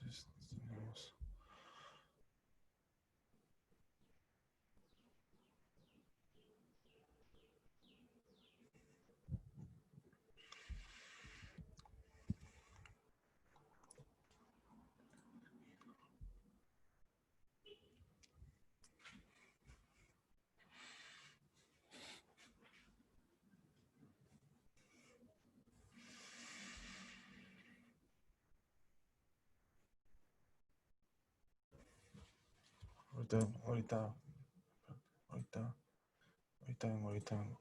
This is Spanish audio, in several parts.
Entonces, tenemos... Ahorita, ahorita vengo.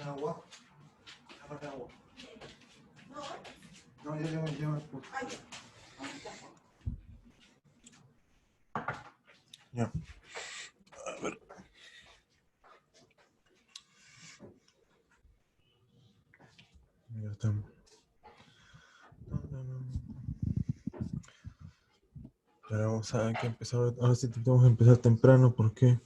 Agua. Agua. No, ya me puse. Ya. A ver. Ya estamos. Pero vamos a ver que empezar. Ahora sí tenemos que empezar temprano porque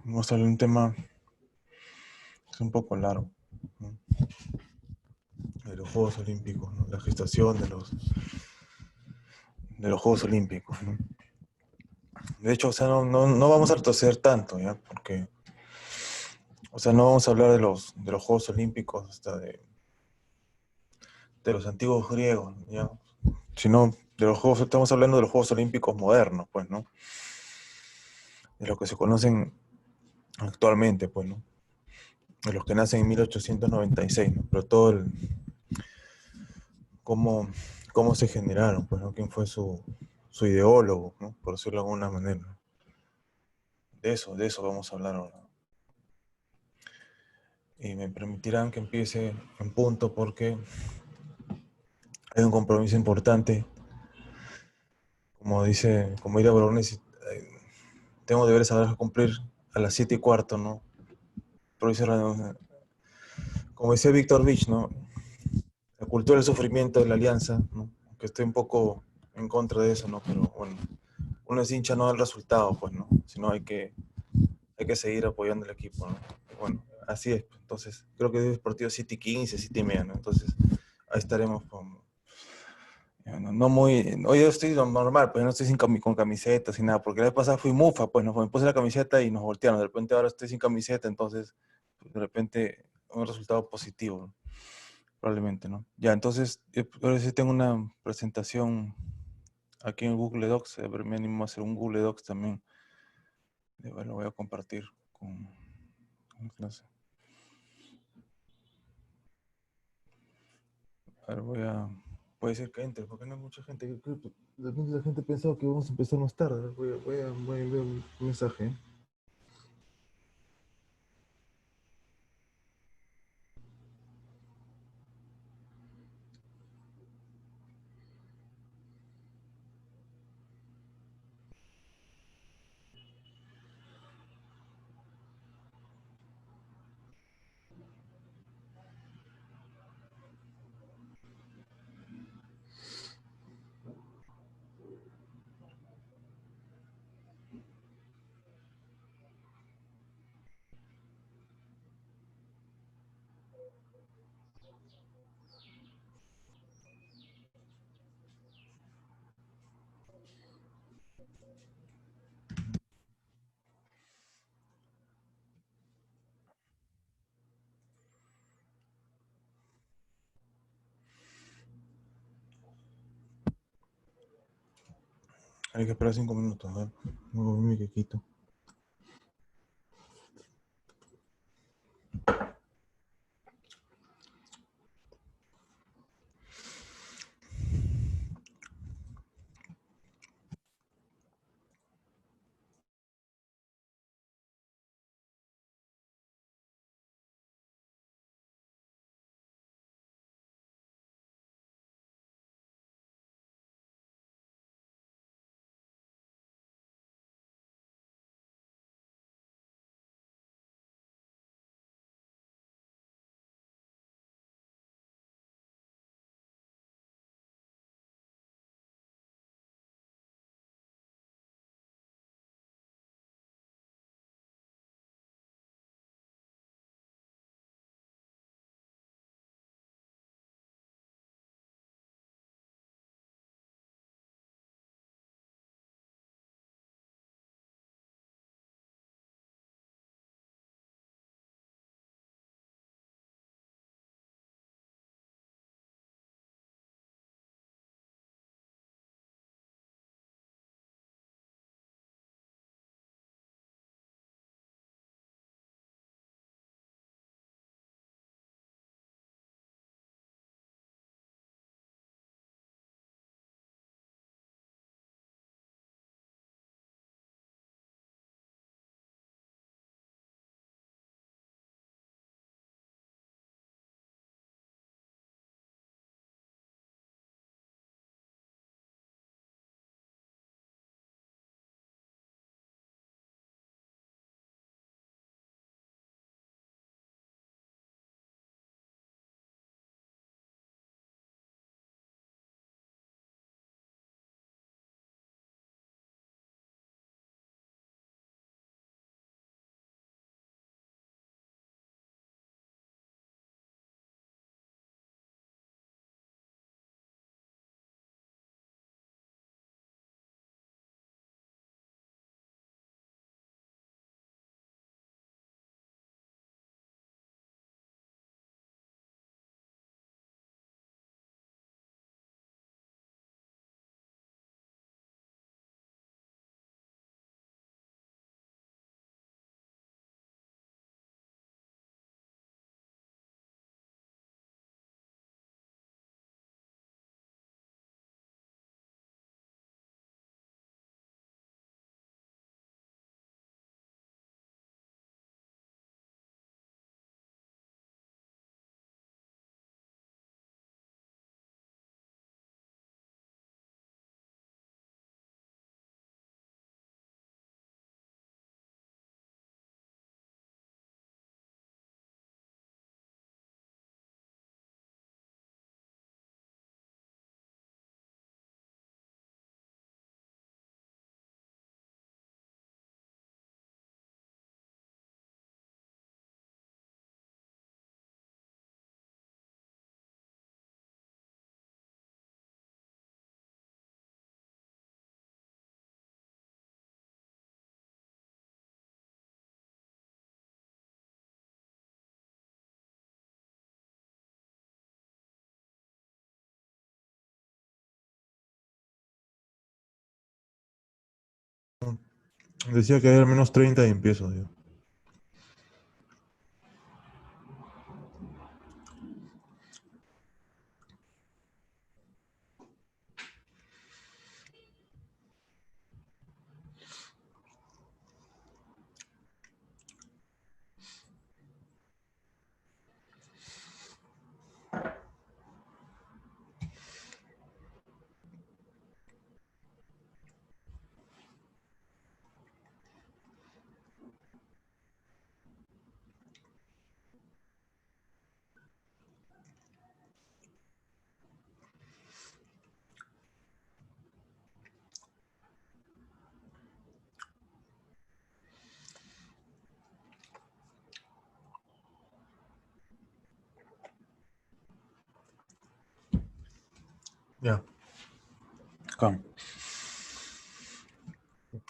vamos a hablar de un tema que es un poco largo, ¿no? De los Juegos Olímpicos, ¿no? La gestación de los Juegos Olímpicos, ¿no? De hecho, o sea, no vamos a retroceder tanto, ¿ya? Porque, o sea, no vamos a hablar de los Juegos Olímpicos hasta de los antiguos griegos, ¿ya? Sino de los Juegos, estamos hablando de los Juegos Olímpicos modernos, pues, ¿no? De los que se conocen actualmente, pues, ¿no? De los que nacen en 1896, ¿no? Pero todo el... cómo, cómo se generaron, pues, ¿no? ¿Quién fue su ideólogo, ¿no? Por decirlo de alguna manera. De eso vamos a hablar ahora. Y me permitirán que empiece en punto porque hay un compromiso importante. Como Ida Bolognesi, tengo deberes a cumplir a las 7:15, ¿no? Pero como decía Víctor Vich, ¿no? La cultura del sufrimiento de la alianza, ¿no? Que estoy un poco en contra de eso, ¿no? Pero bueno, uno es hincha no del resultado, pues, ¿no? Sino hay que seguir apoyando al equipo, ¿no? Bueno, así es. Entonces, creo que es partido 7:15, 7:30, ¿no? Entonces, ahí estaremos con... No muy... Hoy yo estoy normal, pues no estoy con camiseta, sin nada, porque la vez pasada fui mufa, pues, ¿no? Me puse la camiseta y nos voltearon. De repente ahora estoy sin camiseta, entonces, de repente, un resultado positivo, ¿no? Probablemente, ¿no? Ya, entonces, ahora sí tengo una presentación aquí en Google Docs, pero me animo a hacer un Google Docs también. Lo voy a compartir con clase. A ver, puede ser que entre, porque no hay mucha gente. De repente la gente pensaba que vamos a empezar más tarde. Voy a enviar un mensaje. Hay que esperar 5 minutos, a ver. Me comí mi quequito. Decía que hay al menos 30 y empiezo, yo. Ya. Acá.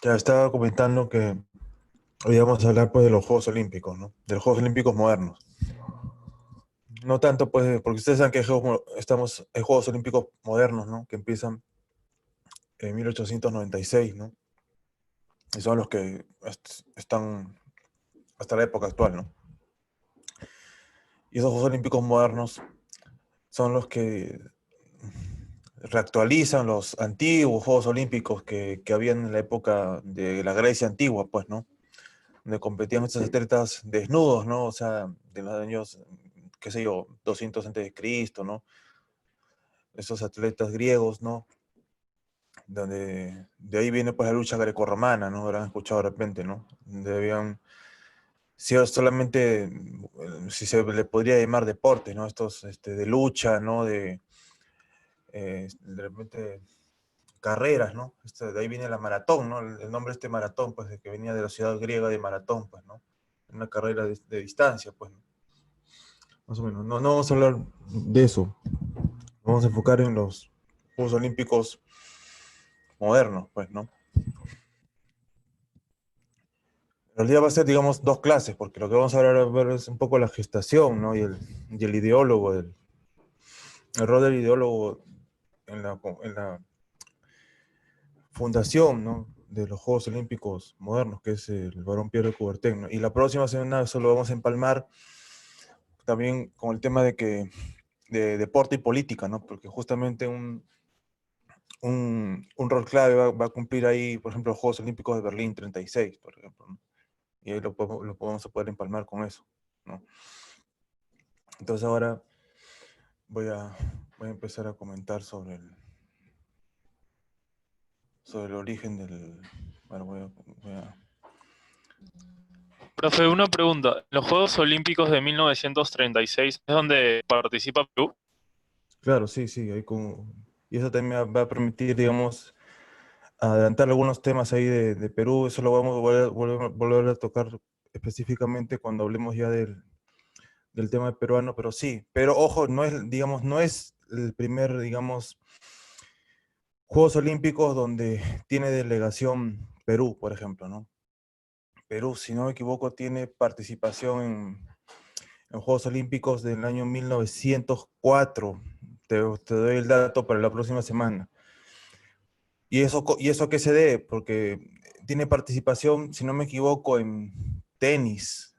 Ya estaba comentando que hoy vamos a hablar pues de los Juegos Olímpicos, ¿no? De los Juegos Olímpicos modernos. No tanto pues, porque ustedes saben que hay Juegos Olímpicos modernos, ¿no? Que empiezan en 1896, ¿no? Y son los que están hasta la época actual, ¿no? Y esos Juegos Olímpicos modernos son los que reactualizan los antiguos Juegos Olímpicos que habían en la época de la Grecia antigua, pues, ¿no? Donde competían estos atletas desnudos, ¿no? O sea, de los años, qué sé yo, 200 antes de Cristo, ¿no? Esos atletas griegos, ¿no? Donde de ahí viene pues la lucha grecorromana, ¿no? Habrán escuchado de repente, ¿no? Donde habían, si solamente, si se le podría llamar deporte, ¿no? Estos de lucha, ¿no? De repente carreras, ¿no? De ahí viene la maratón, ¿no? El nombre de este maratón, pues, de que venía de la ciudad griega de maratón, pues, ¿no? Una carrera de distancia, pues, ¿no? Más o menos. No, no vamos a hablar de eso. Vamos a enfocar en los Juegos Olímpicos modernos, pues, ¿no? En realidad va a ser, digamos, dos clases, porque lo que vamos a ver es un poco la gestación, ¿no? Y el ideólogo, el rol del ideólogo en la fundación, ¿no? De los Juegos Olímpicos modernos, que es el varón Pierre de Coubertin, ¿no? Y la próxima semana eso lo vamos a empalmar también con el tema de deporte y política, ¿no? Porque justamente un rol clave va a cumplir ahí, por ejemplo, los Juegos Olímpicos de Berlín 36, por ejemplo, ¿no? Y ahí lo podemos a poder empalmar con eso, ¿no? Entonces ahora voy a, voy a empezar a comentar sobre el origen del... Bueno, Profe, una pregunta. ¿Los Juegos Olímpicos de 1936 es donde participa Perú? claro, sí, sí, y eso también me va a permitir, digamos, adelantar algunos temas ahí de Perú. Eso lo vamos a volver a tocar específicamente cuando hablemos ya del tema peruano, pero sí. Pero ojo, no es, digamos, no es el primer, digamos, Juegos Olímpicos donde tiene delegación Perú, por ejemplo, ¿no? Perú, si no me equivoco, tiene participación en Juegos Olímpicos del año 1904. Te doy el dato para la próxima semana. ¿Y eso a qué se debe? Porque tiene participación, si no me equivoco, en tenis,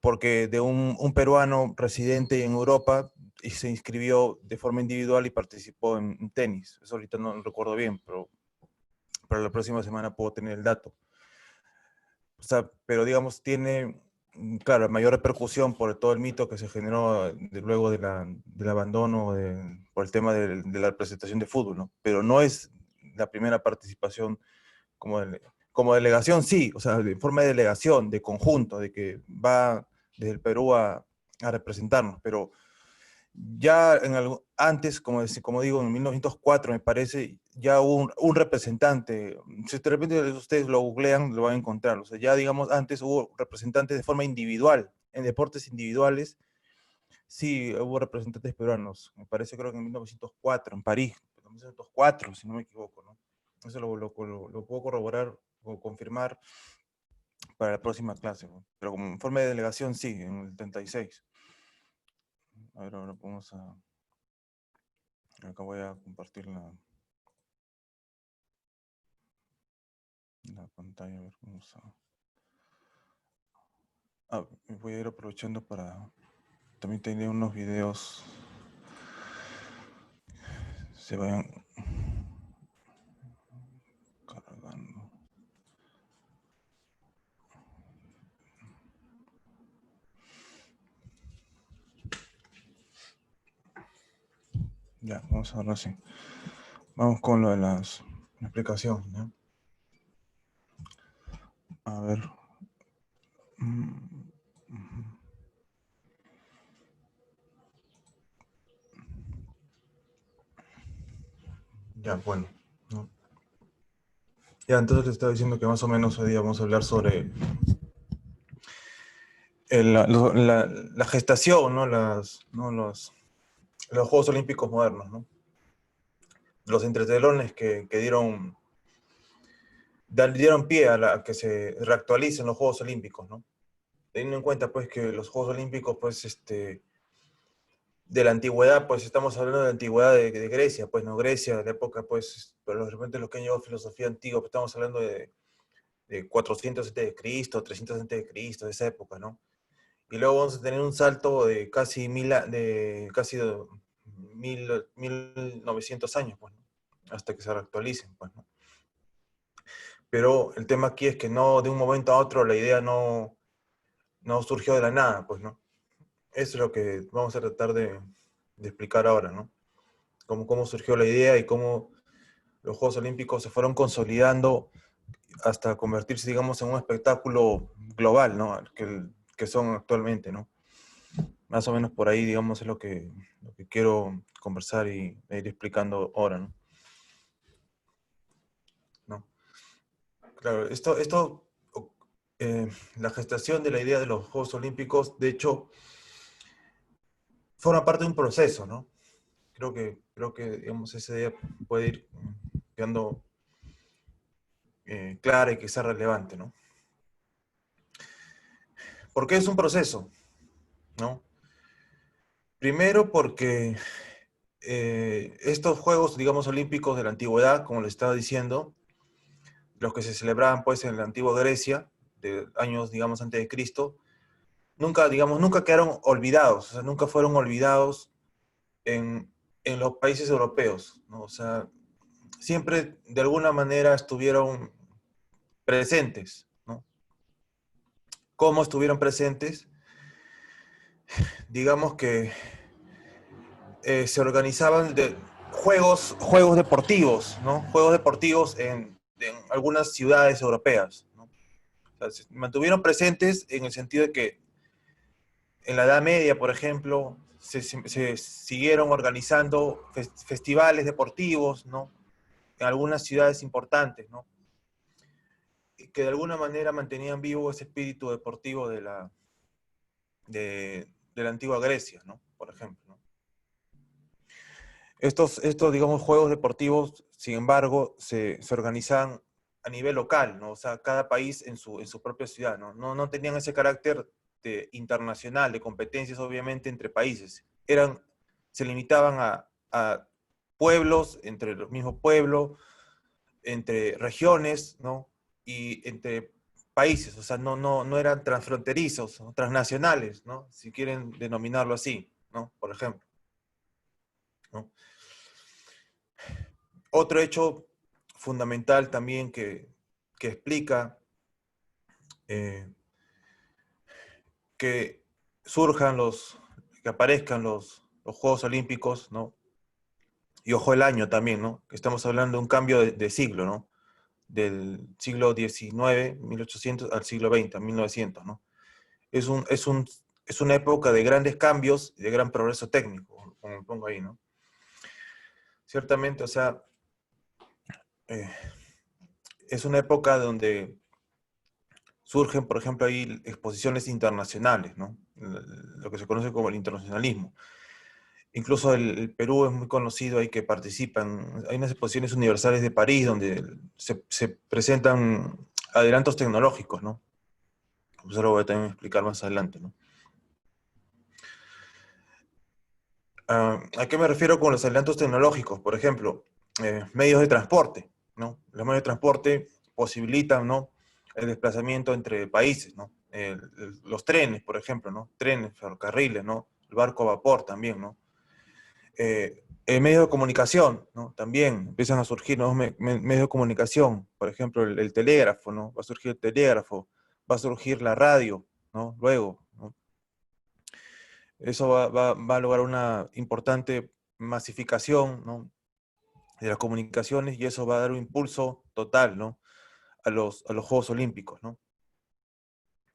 porque de un peruano residente en Europa y se inscribió de forma individual y participó en tenis. Eso ahorita no lo recuerdo bien, pero para la próxima semana puedo tener el dato. O sea, pero digamos, tiene, claro, mayor repercusión por todo el mito que se generó luego del abandono por el tema de la presentación de fútbol, ¿no? Pero no es la primera participación como, como delegación, sí, o sea, de forma de delegación, de conjunto, de que va desde el Perú a representarnos, pero ya antes, como digo, en 1904 me parece, ya hubo un representante. Si de repente ustedes lo googlean, lo van a encontrar. O sea, ya digamos, antes hubo representantes de forma individual, en deportes individuales, sí, hubo representantes peruanos. Me parece, creo que en 1904, en París, en 1904, si no me equivoco, ¿no? Eso lo puedo corroborar o confirmar para la próxima clase, ¿no? Pero como en forma de delegación, sí, en el 36. A ver, ahora vamos a... Acá voy a compartir la pantalla, a ver cómo está. Voy a ir aprovechando para... También tener unos videos. Se vayan cargando. Ya, vamos a verlo así. Vamos con lo de la explicación, ¿no? A ver. Ya, bueno, ¿no? Ya, entonces les estaba diciendo que más o menos hoy día vamos a hablar sobre la gestación, ¿no? Los Juegos Olímpicos modernos, ¿no? Los entretelones que dieron dieron pie a que se reactualicen los Juegos Olímpicos, ¿no? Teniendo en cuenta, pues, que los Juegos Olímpicos, pues, de la antigüedad, pues, estamos hablando de la antigüedad de Grecia, pues, ¿no? Grecia, de la época, pues, pero de repente los que han llevado filosofía antigua, pues, estamos hablando de 400 antes de Cristo, 300 antes de Cristo, de esa época, ¿no? Y luego vamos a tener un salto de casi 1900 años, pues, ¿no? Hasta que se reactualicen, pues, ¿no? Pero el tema aquí es que no, de un momento a otro, la idea no surgió de la nada, pues, ¿no? Eso es lo que vamos a tratar de explicar ahora, ¿no? Cómo surgió la idea y cómo los Juegos Olímpicos se fueron consolidando hasta convertirse, digamos, en un espectáculo global, ¿no? Que son actualmente, ¿no? Más o menos por ahí, digamos, es lo que quiero conversar y ir explicando ahora, ¿no? ¿No? Claro, la gestación de la idea de los Juegos Olímpicos, de hecho, forma parte de un proceso, ¿no? Creo que digamos, esa idea puede ir quedando clara y que sea relevante, ¿no? ¿Por qué es un proceso? ¿No? Primero porque estos Juegos, digamos, Olímpicos de la antigüedad, como les estaba diciendo, los que se celebraban pues en la antigua Grecia, de años, digamos, antes de Cristo, nunca quedaron olvidados, o sea, nunca fueron olvidados en los países europeos, ¿no? O sea, siempre de alguna manera estuvieron presentes, ¿no? ¿Cómo estuvieron presentes? Digamos que se organizaban juegos deportivos, ¿no? Juegos deportivos en algunas ciudades europeas, ¿no? O sea, se mantuvieron presentes en el sentido de que en la Edad Media, por ejemplo, se siguieron organizando festivales deportivos, ¿no? En algunas ciudades importantes, ¿no? Que de alguna manera mantenían vivo ese espíritu deportivo de la antigua Grecia, ¿no? Por ejemplo, ¿no? Digamos, juegos deportivos, sin embargo, se organizan a nivel local, ¿no? O sea, cada país en su propia ciudad, ¿no? No tenían ese carácter internacional, de competencias, obviamente, entre países. Se limitaban a pueblos, entre los mismos pueblos, entre regiones, ¿no? Y entre países, o sea, no eran transfronterizos, ¿no? Transnacionales, ¿no? Si quieren denominarlo así, ¿no? Por ejemplo, ¿no? Otro hecho fundamental también que explica eh, que que aparezcan los Juegos Olímpicos, ¿no? Y ojo el año también, ¿no? Que estamos hablando de un cambio de siglo, ¿no? Del siglo XIX, 1800, al siglo XX, 1900, ¿no? Es una época de grandes cambios y de gran progreso técnico, como lo pongo ahí, ¿no? Ciertamente, o sea, eh, es una época donde surgen, por ejemplo, ahí exposiciones internacionales, ¿no? Lo que se conoce como el internacionalismo. Incluso el Perú es muy conocido ahí que participan. Hay unas exposiciones universales de París donde se presentan adelantos tecnológicos, ¿no? Eso lo voy a también explicar más adelante, ¿no? ¿A qué me refiero con los adelantos tecnológicos? Por ejemplo, medios de transporte, ¿no? Los medios de transporte posibilitan, ¿no? El desplazamiento entre países, ¿no? Los trenes, por ejemplo, ¿no? Trenes, ferrocarriles, ¿no? El barco a vapor también, ¿no? El medio de comunicación, ¿no? También empiezan a surgir nuevos medios de comunicación, por ejemplo, el telégrafo, ¿no? Va a surgir el telégrafo, va a surgir la radio, ¿no? Luego, ¿no? Eso va a lograr una importante masificación, ¿no? De las comunicaciones y eso va a dar un impulso total, ¿no? A los Juegos Olímpicos, ¿no?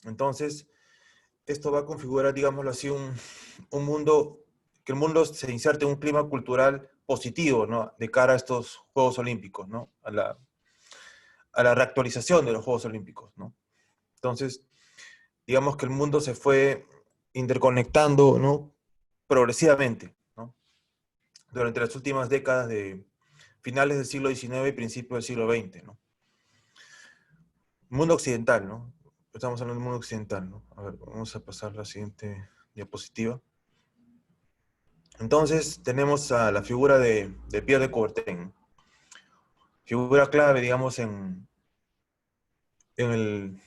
Entonces, esto va a configurar, digámoslo así, un mundo, que el mundo se inserte en un clima cultural positivo, ¿no? De cara a estos Juegos Olímpicos, ¿no? A la reactualización de los Juegos Olímpicos, ¿no? Entonces, digamos que el mundo se fue interconectando, ¿no? Progresivamente, ¿no? Durante las últimas décadas de finales del siglo XIX y principios del siglo XX, ¿no? mundo occidental, ¿no? Estamos hablando del mundo occidental, ¿no? A ver, vamos a pasar a la siguiente diapositiva. Entonces, tenemos a la figura de Pierre de Coubertin. Figura clave, digamos, en el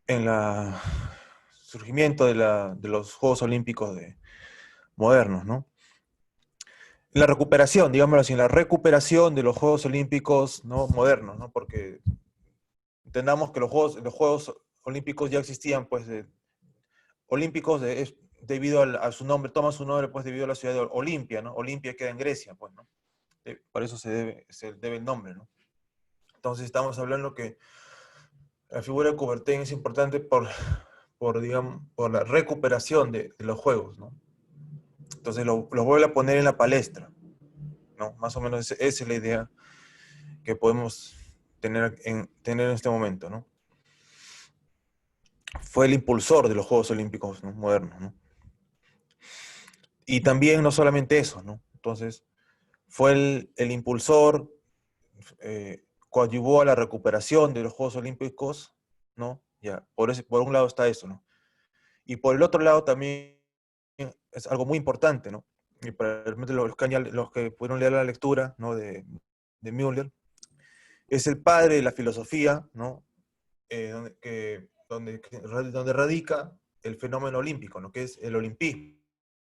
en la surgimiento de los Juegos Olímpicos modernos, ¿no? En la recuperación, digámoslo así, en la recuperación de los Juegos Olímpicos, ¿no?, modernos, ¿no? Porque entendamos que los Juegos Olímpicos ya existían, pues, olímpicos debido a su nombre, toma su nombre, pues, debido a la ciudad de Olimpia, ¿no? Olimpia queda en Grecia, pues, ¿no? Por eso se debe el nombre, ¿no? Entonces estamos hablando que la figura de Coubertin es importante digamos, por la recuperación de los juegos, ¿no? Entonces lo vuelve a poner en la palestra, ¿no? Más o menos esa es la idea que podemos tener en este momento, ¿no? Fue el impulsor de los Juegos Olímpicos, ¿no?, modernos, ¿no? Y también no solamente eso, ¿no? Entonces, fue el impulsor, coadyuvó a la recuperación de los Juegos Olímpicos, ¿no? Ya, por un lado está eso, ¿no? Y por el otro lado también es algo muy importante, ¿no? Y para los que pudieron leer la lectura, ¿no?, de Müller, es el padre de la filosofía, ¿no? Donde radica el fenómeno olímpico, ¿no?, que es el olimpismo,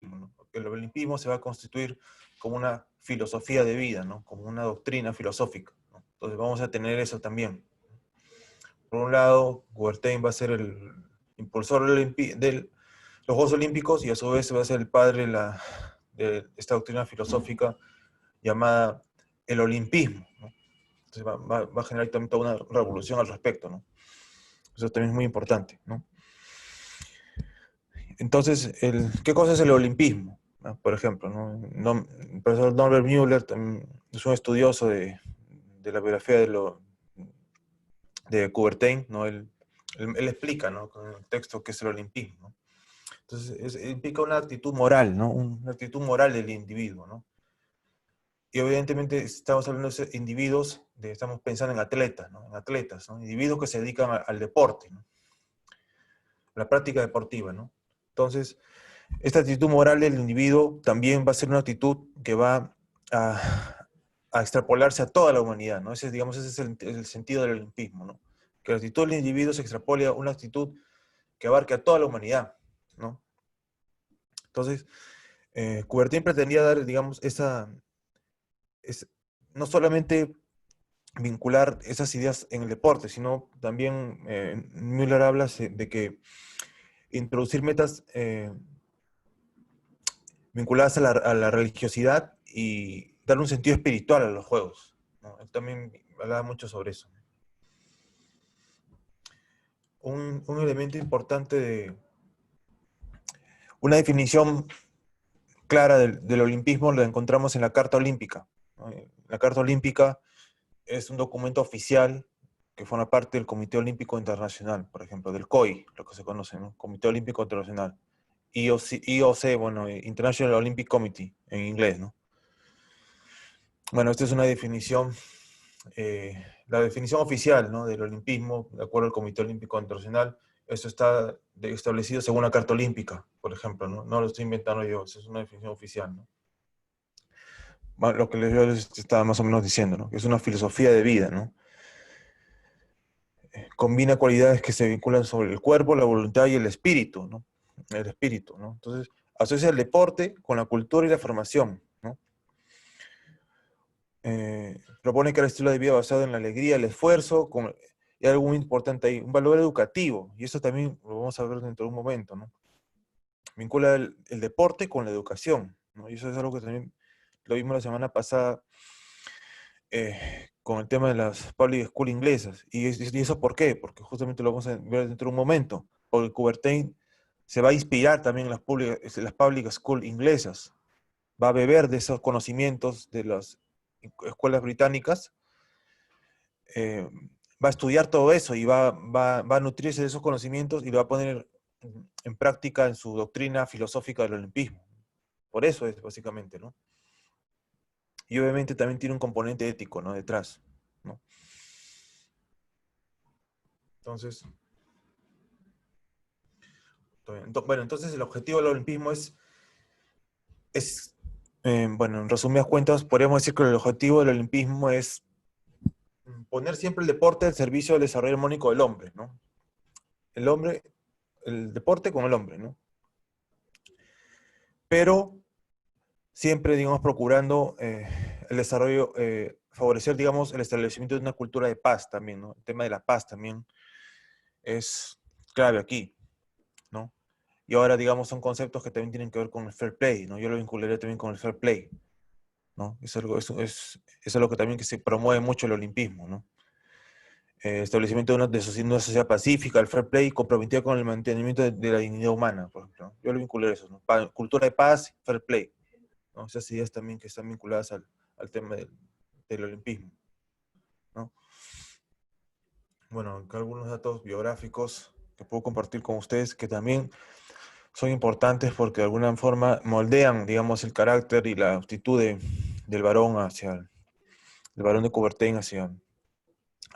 ¿no? El olimpismo se va a constituir como una filosofía de vida, ¿no?, como una doctrina filosófica, ¿no? Entonces vamos a tener eso también. Por un lado, Coubertin va a ser el impulsor de los Juegos Olímpicos y a su vez va a ser el padre de esta doctrina filosófica llamada el olimpismo, ¿no? Entonces va a generar también toda una revolución al respecto, ¿no? Eso también es muy importante, ¿no? Entonces, ¿qué cosa es el olimpismo?, ¿no? Por ejemplo, ¿no? El profesor Norbert Müller es un estudioso de la biografía de Coubertin, ¿no? Él explica, ¿no?, con el texto qué es el olimpismo, ¿no? Entonces, implica una actitud moral, ¿no? Una actitud moral del individuo, ¿no? Y evidentemente estamos hablando de individuos, estamos pensando en atletas, ¿no? En atletas, ¿no? Individuos que se dedican al deporte, ¿no?, a la práctica deportiva, ¿no? Entonces, esta actitud moral del individuo también va a ser una actitud que va a extrapolarse a toda la humanidad, ¿no? Digamos, ese es el sentido del olimpismo, ¿no? Que la actitud del individuo se extrapole a una actitud que abarque a toda la humanidad, ¿no? Entonces, Coubertin pretendía dar, digamos, no solamente vincular esas ideas en el deporte, sino también Müller habla de que introducir metas vinculadas a la religiosidad y darle un sentido espiritual a los juegos, ¿no? Él también hablaba mucho sobre eso. Un elemento importante una definición clara del olimpismo la encontramos en la Carta Olímpica, ¿no? La Carta Olímpica es un documento oficial que forma parte del Comité Olímpico Internacional, por ejemplo, del COI, lo que se conoce, ¿no? Comité Olímpico Internacional. IOC, bueno, International Olympic Committee, en inglés, ¿no? Bueno, esta es una definición, la definición oficial, ¿no?, del olimpismo, de acuerdo al Comité Olímpico Internacional. Eso está establecido según la Carta Olímpica, por ejemplo, ¿no? No lo estoy inventando yo, eso es una definición oficial, ¿no? Bueno, lo que yo les estaba más o menos diciendo, ¿no?, que es una filosofía de vida, ¿no? Combina cualidades que se vinculan sobre el cuerpo, la voluntad y el espíritu, ¿no? El espíritu, ¿no? Entonces, asocia el deporte con la cultura y la formación, ¿no? Propone que el estilo de vida basado en la alegría, el esfuerzo, y algo muy importante ahí, un valor educativo, y eso también lo vamos a ver dentro de un momento, ¿no? Vincula el deporte con la educación, ¿no? Y eso es algo que también lo vimos la semana pasada con el tema de las public school inglesas. ¿Y eso por qué? Porque justamente lo vamos a ver dentro de un momento. Porque Coubertin se va a inspirar también en las public school inglesas. Va a beber de esos conocimientos de las escuelas británicas, va a estudiar todo eso y va a nutrirse de esos conocimientos y lo va a poner en práctica en su doctrina filosófica del olimpismo. Por eso es, básicamente, ¿no? Y obviamente también tiene un componente ético, ¿no?, detrás, ¿no? Entonces, bueno, entonces el objetivo del olimpismo bueno, en resumidas cuentas, podríamos decir que el objetivo del olimpismo es poner siempre el deporte al servicio del desarrollo armónico del hombre, ¿no? El hombre, el deporte con el hombre, ¿no? Pero siempre, digamos, procurando el desarrollo, favorecer, digamos, el establecimiento de una cultura de paz también, ¿no? El tema de la paz también es clave aquí, ¿no? Y ahora, digamos, son conceptos que también tienen que ver con el fair play, ¿no? Yo lo vincularía también con el fair play, ¿no? Es algo, es algo que también que se promueve mucho el olimpismo, ¿no? Establecimiento de una sociedad pacífica, el fair play, comprometida con el mantenimiento de la dignidad humana, por ejemplo, ¿no? Yo lo vinculé a eso, ¿no? Cultura de paz, fair play, ¿no? Esas ideas también que están vinculadas al tema del olimpismo, ¿no? Bueno, acá algunos datos biográficos que puedo compartir con ustedes que también son importantes porque de alguna forma moldean, digamos, el carácter y la actitud del varón el varón de Coubertin hacia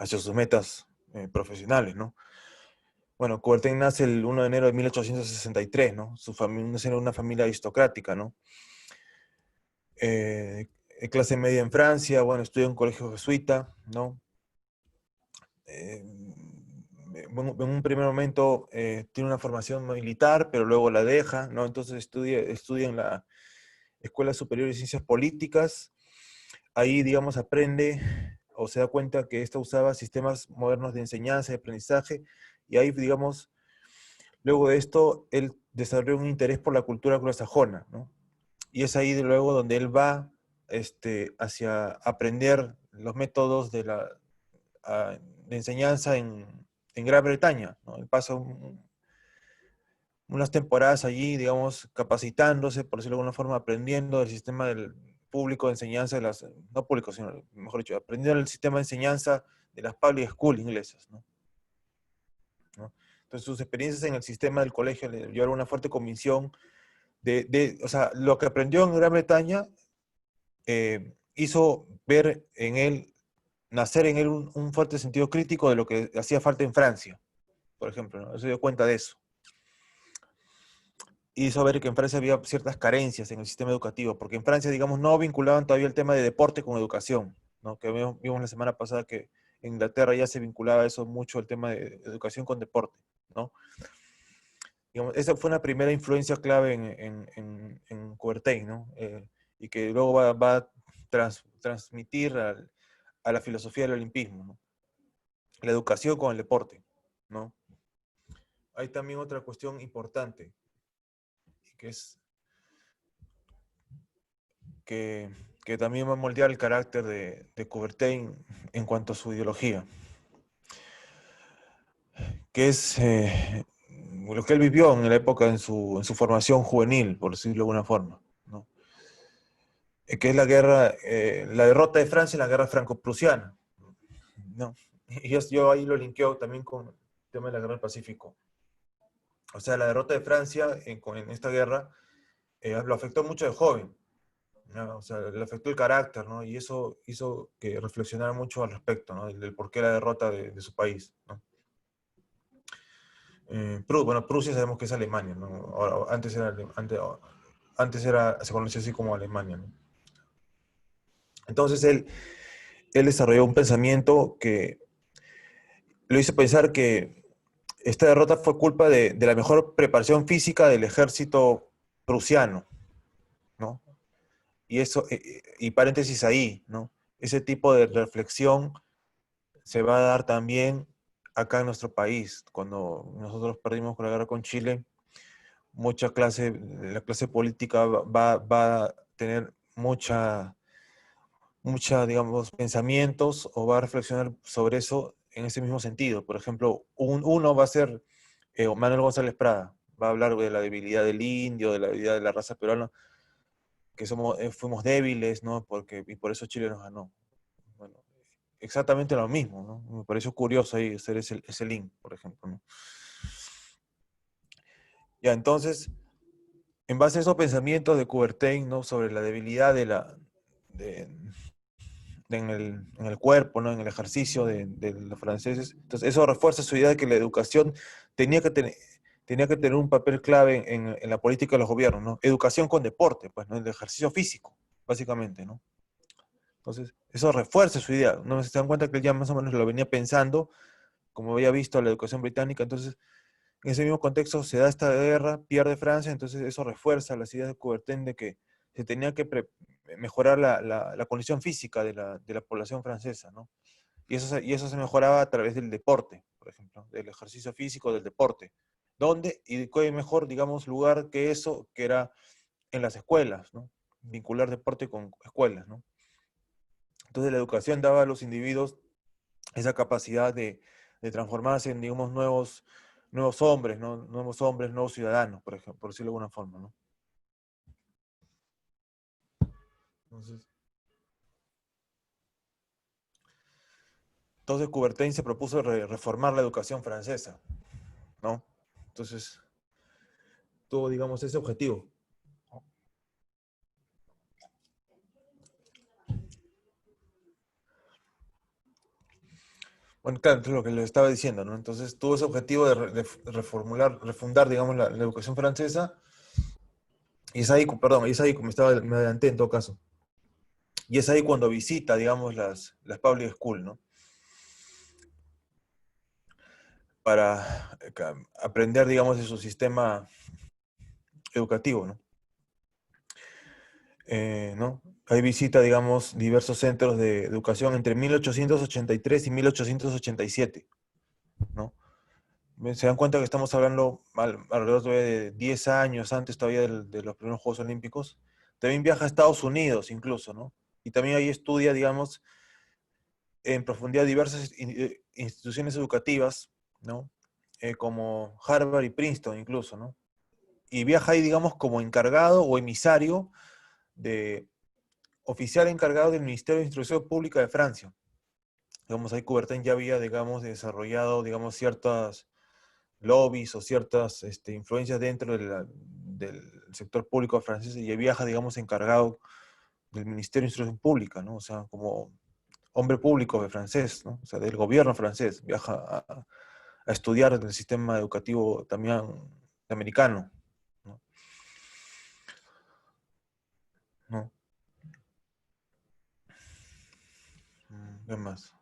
sus metas profesionales, ¿no? Bueno, Coubertin nace el 1 de enero de 1863, ¿no? Su familia nace en una familia aristocrática, ¿no? De clase media en Francia, bueno, estudia en un colegio jesuita, ¿no? En un primer momento tiene una formación militar, pero luego la deja, ¿no? Entonces estudia en la Escuela Superior de Ciencias Políticas. Ahí, digamos, aprende o se da cuenta que ésta usaba sistemas modernos de enseñanza y aprendizaje, y ahí, digamos, luego de esto, él desarrolla un interés por la cultura anglosajona, ¿no? Y es ahí de luego donde él va hacia aprender los métodos de enseñanza en Gran Bretaña, ¿no? Él pasa unas temporadas allí, digamos, capacitándose, por decirlo de alguna forma, aprendiendo del sistema del público de enseñanza, no público, sino, mejor dicho, aprendiendo el sistema de enseñanza de las public school inglesas, ¿no? ¿No? Entonces sus experiencias en el sistema del colegio le llevaron una fuerte convicción o sea, lo que aprendió en Gran Bretaña hizo ver en él, nacer en él un fuerte sentido crítico de lo que hacía falta en Francia, por ejemplo, ¿no? Él se dio cuenta de eso. Hizo ver que en Francia había ciertas carencias en el sistema educativo, porque en Francia, digamos, no vinculaban todavía el tema de deporte con educación, ¿no? Que vimos la semana pasada que en Inglaterra ya se vinculaba eso mucho, el tema de educación con deporte, ¿no? Digamos, esa fue una primera influencia clave en Coubertin, ¿no? Y que luego va a transmitir a la filosofía del olimpismo, ¿no? La educación con el deporte, ¿no? Hay también otra cuestión importante, que es que, que también va a moldear el carácter de Coubertin en cuanto a su ideología, que es lo que él vivió en la época, en su formación juvenil, por decirlo de alguna forma, ¿no? Que es la derrota de Francia en la guerra franco-prusiana, ¿no? Y yo ahí lo linkeo también con el tema de la guerra del Pacífico. O sea, la derrota de Francia en esta guerra lo afectó mucho de joven, ¿no? O sea, le afectó el carácter, ¿no? Y eso hizo que reflexionara mucho al respecto, ¿no? Del por qué la derrota de su país, ¿no? Bueno, Prusia sabemos que es Alemania, ¿no? Ahora, se conocía así como Alemania, ¿no? Entonces él desarrolló un pensamiento que lo hizo pensar que esta derrota fue culpa de la mejor preparación física del ejército prusiano, ¿no? Y eso, y paréntesis ahí, ¿no? Ese tipo de reflexión se va a dar también acá en nuestro país. Cuando nosotros perdimos con la guerra con Chile, la clase política va a tener digamos, pensamientos o va a reflexionar sobre eso en ese mismo sentido. Por ejemplo, uno va a ser Manuel González Prada, va a hablar de la debilidad del indio, de la debilidad de la raza peruana, que fuimos débiles, ¿no? Y por eso Chile nos ganó. Bueno, exactamente lo mismo, ¿no? Me pareció curioso ahí hacer ese link, por ejemplo, ¿no? Ya, entonces, en base a esos pensamientos de Coubertin, ¿no? Sobre la debilidad de en el cuerpo, ¿no? En el ejercicio de los franceses. Entonces, eso refuerza su idea de que la educación tenía que tener, tenía que tener un papel clave en la política de los gobiernos, ¿no? Educación con deporte, pues, ¿no? El ejercicio físico, básicamente, ¿no? Entonces, eso refuerza su idea. ¿No? Se dan cuenta que él ya más o menos lo venía pensando, como había visto la educación británica. Entonces, en ese mismo contexto se da esta guerra, pierde Francia, entonces eso refuerza las ideas de Coubertin de que se tenía que mejorar la condición física de la población francesa, ¿no? Y eso se mejoraba a través del deporte, por ejemplo, del ejercicio físico, del deporte. ¿Dónde? Y qué mejor, digamos, lugar que eso, que era en las escuelas, ¿no? Vincular deporte con escuelas, ¿no? Entonces la educación daba a los individuos esa capacidad de transformarse en, digamos, nuevos hombres, ¿no? Nuevos hombres, nuevos ciudadanos, por ejemplo, por decirlo de alguna forma, ¿no? Entonces, Coubertin se propuso reformar la educación francesa, ¿no? Entonces, tuvo, digamos, ese objetivo. Bueno, claro, entonces lo que les estaba diciendo, ¿no? Entonces tuvo ese objetivo de reformular, refundar, digamos, la educación francesa, y es ahí, perdón, y es ahí, me adelanté en todo caso, y es ahí cuando visita, digamos, las public school, ¿no? Para aprender, digamos, de su sistema educativo, ¿no? ¿No? Ahí visita, digamos, diversos centros de educación entre 1883 y 1887, ¿no? Se dan cuenta que estamos hablando alrededor de 10 años antes todavía de los primeros Juegos Olímpicos. También viaja a Estados Unidos incluso, ¿no? Y también ahí estudia, digamos, en profundidad diversas instituciones educativas, ¿no? Como Harvard y Princeton incluso, ¿no? Y viaja ahí, digamos, como encargado o emisario de oficial encargado del Ministerio de Instrucción Pública de Francia. Digamos, ahí Coubertin ya había, digamos, desarrollado, digamos, ciertas lobbies o ciertas influencias dentro del sector público francés y viaja, digamos, encargado del Ministerio de Instrucción Pública, ¿no? O sea, como hombre público de francés, ¿no? O sea, del gobierno francés, viaja a estudiar el sistema educativo también americano, ¿no? ¿No? ¿Qué más?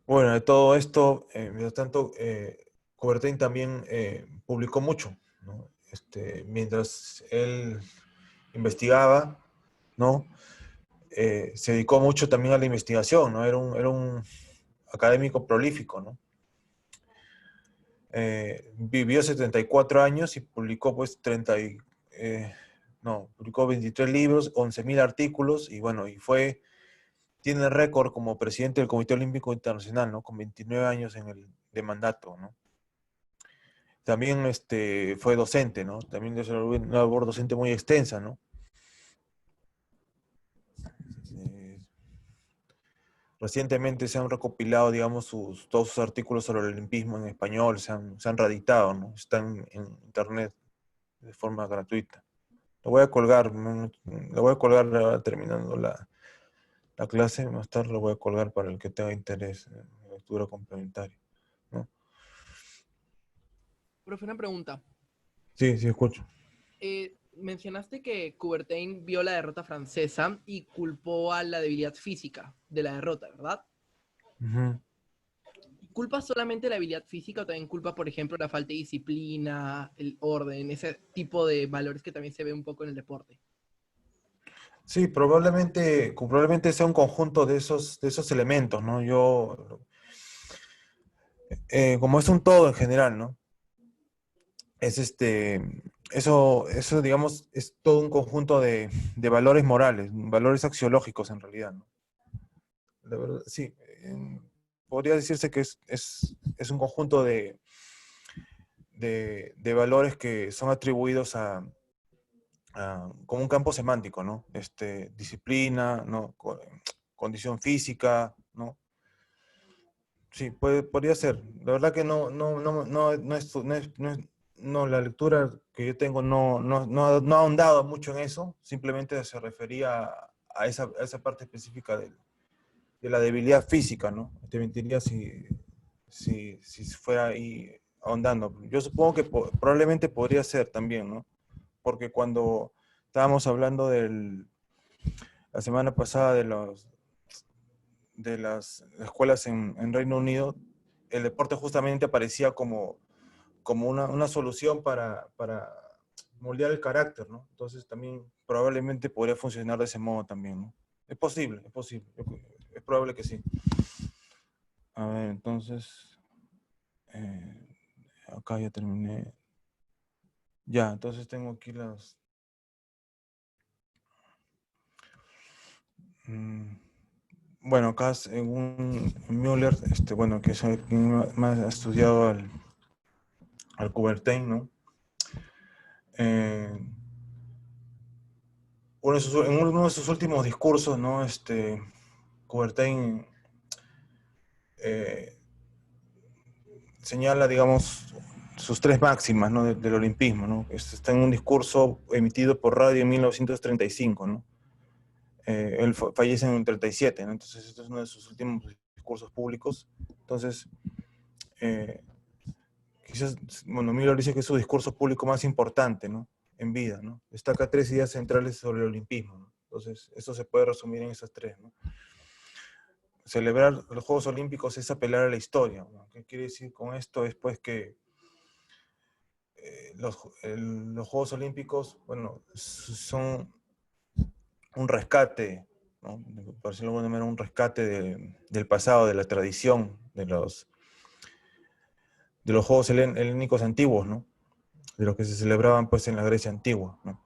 Bueno, de todo esto, mientras tanto, Coubertin también publicó mucho, ¿no? Mientras él investigaba, ¿no? Se dedicó mucho también a la investigación, ¿no? Era un académico prolífico, ¿no? Vivió 74 años y publicó pues publicó 23 libros, 11.000 artículos y bueno, tiene récord como presidente del Comité Olímpico Internacional, ¿no? Con 29 años de mandato, ¿no? También fue docente, ¿no? También desarrolló una labor docente muy extensa, ¿no? Eh, Recientemente se han recopilado, digamos, todos sus artículos sobre el olimpismo en español, se han reeditado, ¿no? Están en internet de forma gratuita. Lo voy a colgar terminando la clase, más tarde lo voy a colgar para el que tenga interés en lectura complementaria, ¿no? Profe, una pregunta. Sí, sí, escucho. Mencionaste que Coubertin vio la derrota francesa y culpó a la debilidad física de la derrota, ¿verdad? Ujú. ¿Culpa solamente la habilidad física o también culpa, por ejemplo, la falta de disciplina, el orden, ese tipo de valores que también se ve un poco en el deporte? Sí, probablemente sea un conjunto de esos elementos, ¿no? Como es un todo en general, ¿no? Es eso, digamos, es todo un conjunto de valores morales, valores axiológicos en realidad, ¿no? La verdad, sí, podría decirse que es un conjunto de valores que son atribuidos como un campo semántico, ¿no? Disciplina, ¿no? Condición física, ¿no? Sí, podría ser. La verdad que no es no, la lectura que yo tengo no ha ahondado mucho en eso, simplemente se refería a esa parte específica de la debilidad física, ¿no? Te mentiría si fuera ahí ahondando. Yo supongo que probablemente podría ser también, ¿no? Porque cuando estábamos hablando la semana pasada de las escuelas en Reino Unido, el deporte justamente aparecía como una solución para moldear el carácter, ¿no? Entonces también probablemente podría funcionar de ese modo también, ¿no? Es posible, es posible. Es probable que sí. A ver, entonces, eh, acá ya terminé. Ya, entonces tengo aquí las... Bueno, acá según Müller, bueno, que es el que más ha estudiado al Coubertin, ¿no? En uno de sus últimos discursos, ¿no? Coubertin eh, señala, digamos, sus tres máximas, ¿no? Del olimpismo, ¿no? Está en un discurso emitido por radio en 1935, ¿no? Él fallece en el 37, ¿no? Entonces, este es uno de sus últimos discursos públicos. Entonces, quizás, bueno, Miller dice que es su discurso público más importante, ¿no? En vida, ¿no? Destaca tres ideas centrales sobre el olimpismo, ¿no? Entonces, eso se puede resumir en esas tres, ¿no? Celebrar los Juegos Olímpicos es apelar a la historia, ¿no? ¿Qué quiere decir con esto? Es pues que los Juegos Olímpicos, bueno, son un rescate, ¿no? Por decirlo de alguna manera, un rescate del pasado, de la tradición, de los Juegos Helénicos antiguos, ¿no? De los que se celebraban pues en la Grecia antigua, ¿no?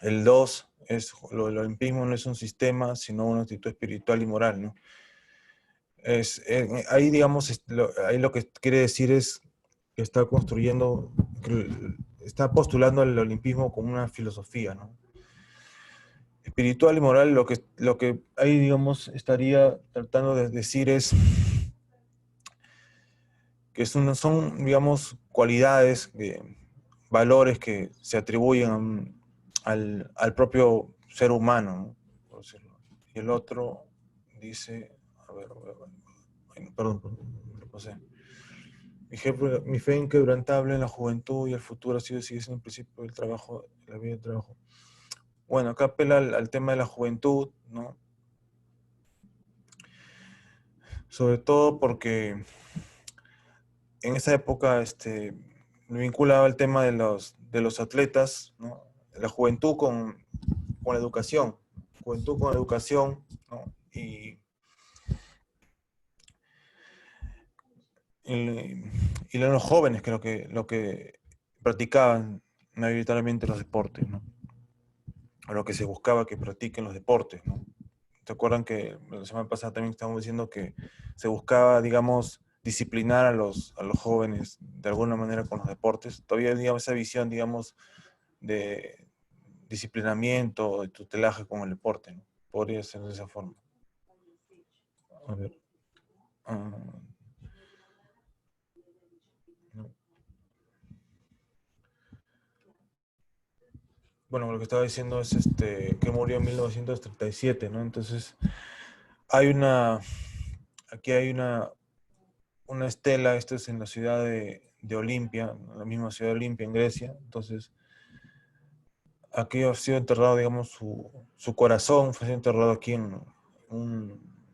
El 2 es, lo del olimpismo no es un sistema, sino una actitud espiritual y moral, ¿no? Ahí, digamos, ahí lo que quiere decir es que está construyendo, que está postulando el olimpismo como una filosofía, ¿no? Espiritual y moral, lo que ahí, digamos, estaría tratando de decir es que son, digamos, cualidades, valores que se atribuyen al propio ser humano, ¿no? Por decirlo. Y el otro dice, a ver, perdón, lo pasé. Mi fe inquebrantable en la juventud y el futuro sigue siendo el principio del trabajo, de la vida del trabajo. Bueno, acá apela al tema de la juventud, ¿no? Sobre todo porque en esa época me vinculaba el tema de los atletas, ¿no? La juventud con la educación, juventud con educación, ¿no? Y eran los jóvenes que lo que practicaban mayoritariamente los deportes, ¿no? A lo que se buscaba que practiquen los deportes, ¿no? ¿Se acuerdan que la semana pasada también estábamos diciendo que se buscaba, digamos, disciplinar a los jóvenes de alguna manera con los deportes? Todavía, digamos, esa visión, digamos, de disciplinamiento, de tutelaje con el deporte, ¿no? Podría ser de esa forma. A ver. No. Bueno, lo que estaba diciendo es que murió en 1937, ¿no? Entonces, aquí hay una estela, esto es en la ciudad de Olimpia, la misma ciudad de Olimpia, en Grecia. Entonces, aquí ha sido enterrado, digamos, su corazón fue enterrado aquí en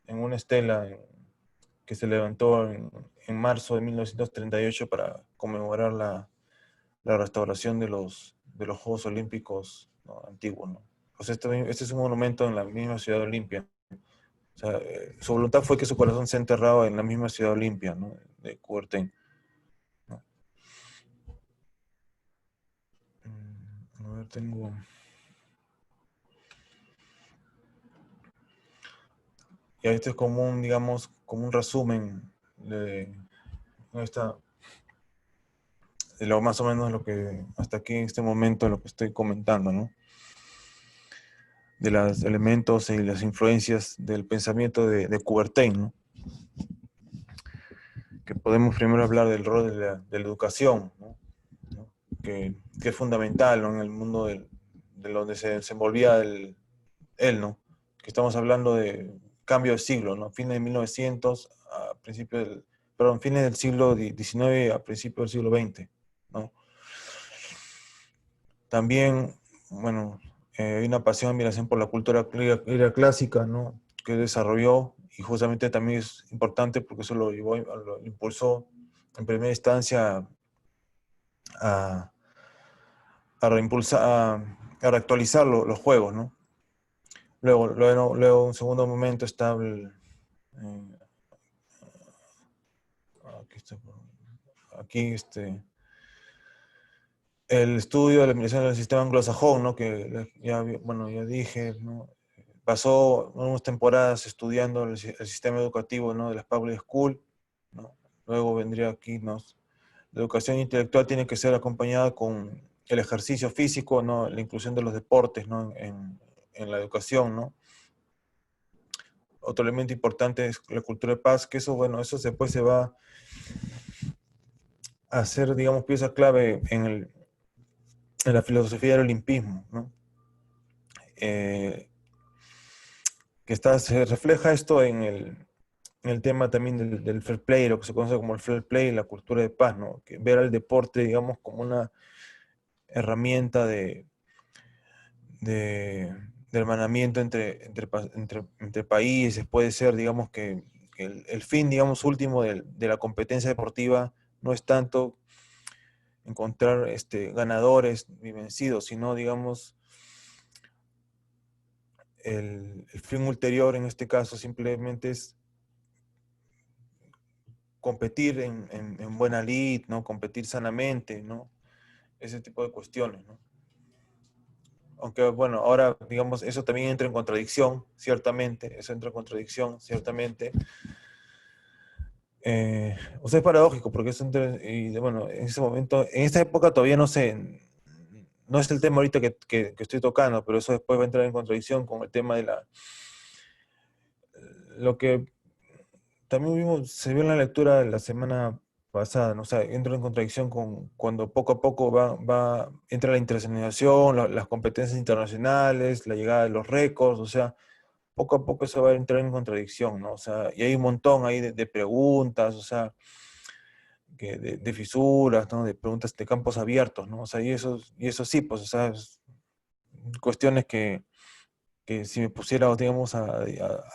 una estela que se levantó en marzo de 1938 para conmemorar la restauración de los Juegos Olímpicos, ¿no? Antiguos, ¿no? Pues este es un monumento en la misma ciudad de Olimpia. O sea, su voluntad fue que su corazón se enterrado en la misma ciudad de Olimpia, ¿no? De Coubertin, ¿no? A ver, tengo... Y este es como un, digamos, como un resumen de esta, de lo más o menos lo que, hasta aquí en este momento, lo que estoy comentando, ¿no? De los elementos y las influencias del pensamiento de Coubertin, ¿no? que podemos primero hablar del rol de la educación, ¿no? ¿No? Que es fundamental, ¿no? En el mundo de donde se desenvolvía él, ¿no? Que estamos hablando de cambio de siglo, ¿no? Fines de 1900 a principios fines del siglo XIX a principios del siglo XX, ¿no? También, bueno, hay una pasión, admiración por la cultura griega clásica, ¿no? Que desarrolló, y justamente también es importante porque eso lo impulsó en primera instancia a, a reactualizar los juegos, ¿no? Luego, en un segundo momento está aquí el estudio de la administración del sistema anglosajón, ¿no? Que ya dije, ¿no? Pasó unas temporadas estudiando el sistema educativo, ¿no? De las public school, ¿no? Luego vendría aquí, ¿no? La educación intelectual tiene que ser acompañada con el ejercicio físico, ¿no? La inclusión de los deportes, ¿no? En la educación, ¿no? Otro elemento importante es la cultura de paz, que eso, bueno, eso después se va a hacer, digamos, pieza clave en la filosofía del olimpismo, ¿no? Se refleja esto en el tema también del fair play, lo que se conoce como el fair play, la cultura de paz, ¿no? Que ver al deporte, digamos, como una herramienta de hermanamiento entre países, puede ser, digamos, que el fin, digamos, último de la competencia deportiva no es tanto encontrar ganadores y vencidos, sino, digamos, el fin ulterior en este caso simplemente es competir en buena lid, ¿no? Competir sanamente, ¿no? Ese tipo de cuestiones, ¿no? Aunque, bueno, ahora, digamos, eso también entra en contradicción, ciertamente, o sea, es paradójico, porque bueno, en ese momento, en esta época todavía no sé, no es el tema ahorita que estoy tocando, pero eso después va a entrar en contradicción con el tema de lo que también se vio en la lectura de la semana pasada, ¿no? O sea, entra en contradicción con cuando poco a poco entra la internacionalización, las competencias internacionales, la llegada de los récords, o sea, poco a poco eso va a entrar en contradicción, ¿no? O sea, y hay un montón ahí de preguntas, o sea, de fisuras, ¿no? De preguntas de campos abiertos, ¿no? O sea, y eso sí, pues, o sea, cuestiones que si me pusiera, digamos, a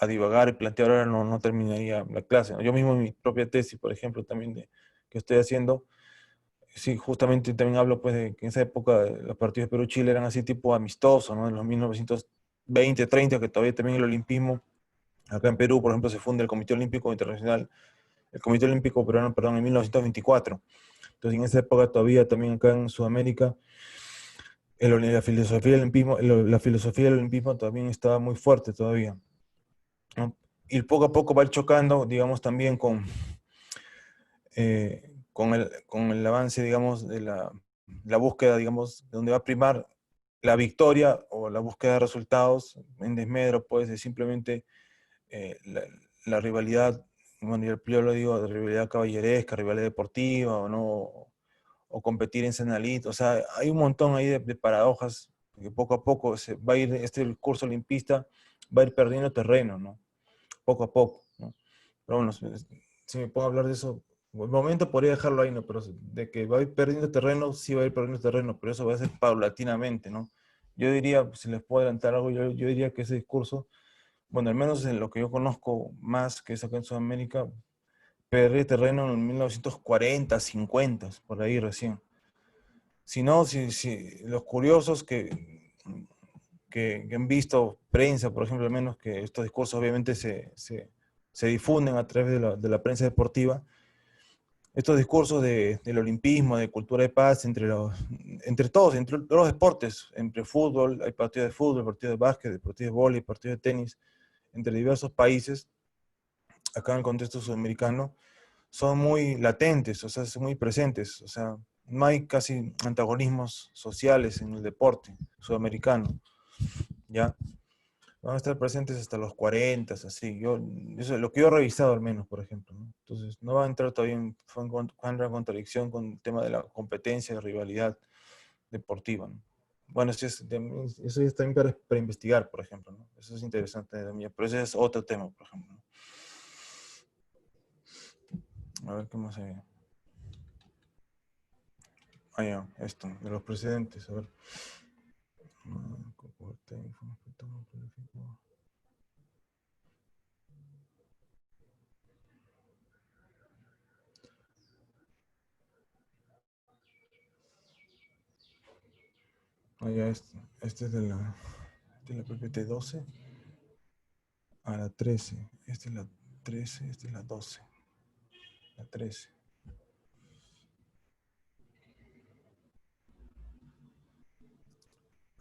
divagar y plantear ahora no terminaría la clase, ¿no? Yo mismo en mi propia tesis, por ejemplo, también que estoy haciendo, sí, justamente también hablo pues de que en esa época los partidos de Perú-Chile eran así tipo amistosos, ¿no? En los 1920, 30, que todavía también el olimpismo, acá en Perú, por ejemplo, se funda el Comité Olímpico Internacional, el Comité Olímpico Peruano, perdón, en 1924. Entonces, en esa época todavía también acá en Sudamérica, la filosofía del olimpismo también estaba muy fuerte todavía, ¿no? Y poco a poco va a ir chocando, digamos, también con el avance, digamos, de la búsqueda, digamos, de donde va a primar la victoria o la búsqueda de resultados en desmedro, pues, de simplemente la rivalidad, bueno, yo lo digo, de rivalidad caballeresca, rivalidad deportiva, o no, o competir en Senalit, o sea, hay un montón ahí de paradojas que poco a poco se va a ir, este curso olimpista va a ir perdiendo terreno, ¿no? Poco a poco, ¿no? Pero bueno, si me pongo a hablar de eso, por el momento podría dejarlo ahí, ¿no? Pero de que va a ir perdiendo terreno, sí va a ir perdiendo terreno, pero eso va a ser paulatinamente, ¿no? Yo diría, si les puedo adelantar algo, yo diría que ese discurso, bueno, al menos en lo que yo conozco más, que es acá en Sudamérica, perdió terreno en 1940, 50, por ahí recién. Si no, si los curiosos que han visto prensa, por ejemplo, al menos que estos discursos obviamente se difunden a través de la prensa deportiva, estos discursos del olimpismo, de cultura de paz, entre todos los deportes, entre fútbol, hay partidos de fútbol, partidos de básquet, partidos de vóley, partidos de tenis, entre diversos países, acá en el contexto sudamericano, son muy latentes, o sea, son muy presentes, o sea, no hay casi antagonismos sociales en el deporte sudamericano, ¿ya? van a estar presentes hasta los 40, así. Eso es lo que yo he revisado al menos, por ejemplo, ¿no? Entonces, no va a entrar todavía en contradicción con el tema de la competencia, de rivalidad deportiva, ¿no? Bueno, eso ya es también para investigar, por ejemplo, ¿no? Eso es interesante también, pero ese es otro tema, por ejemplo, ¿no? A ver qué más hay. Ah, ya, esto, de los precedentes, a ver. Ah, ya, este es de la PPT 12 a la 13. Esta es la 13, esta es la 12. La 13.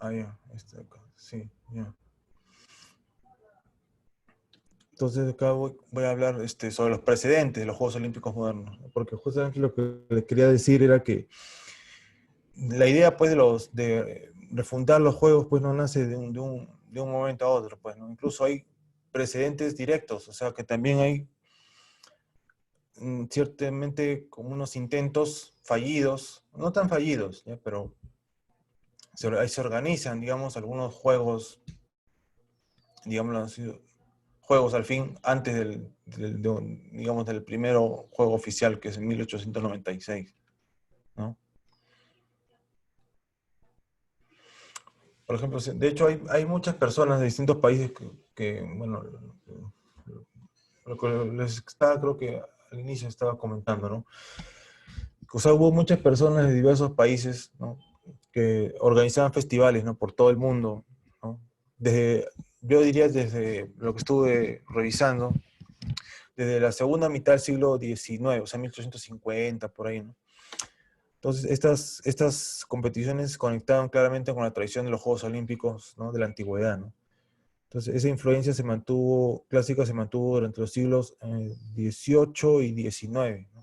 Ah, ya, este de acá, sí, ya. Entonces acá voy a hablar sobre los precedentes de los Juegos Olímpicos modernos, ¿no? Porque justamente lo que les quería decir era que la idea pues de refundar los Juegos pues no nace de un momento a otro, pues, ¿no? Incluso hay precedentes directos, o sea que también hay ciertamente como unos intentos fallidos, no tan fallidos, ¿ya? Pero ahí se organizan, digamos, algunos juegos, digamos así, juegos al fin antes digamos, del primero juego oficial, que es en 1896, ¿no? Por ejemplo, de hecho hay muchas personas de distintos países bueno, lo que les estaba, creo que al inicio estaba comentando, ¿no? O sea, hubo muchas personas de diversos países, ¿no? Que organizaban festivales, ¿no? Por todo el mundo, ¿no? Yo diría desde lo que estuve revisando, desde la segunda mitad del siglo XIX, o sea, 1850, por ahí, ¿no? Entonces, estas competiciones conectaban claramente con la tradición de los Juegos Olímpicos, ¿no? De la antigüedad, ¿no? Entonces, esa influencia clásica se mantuvo durante los siglos XVIII y XIX, ¿no?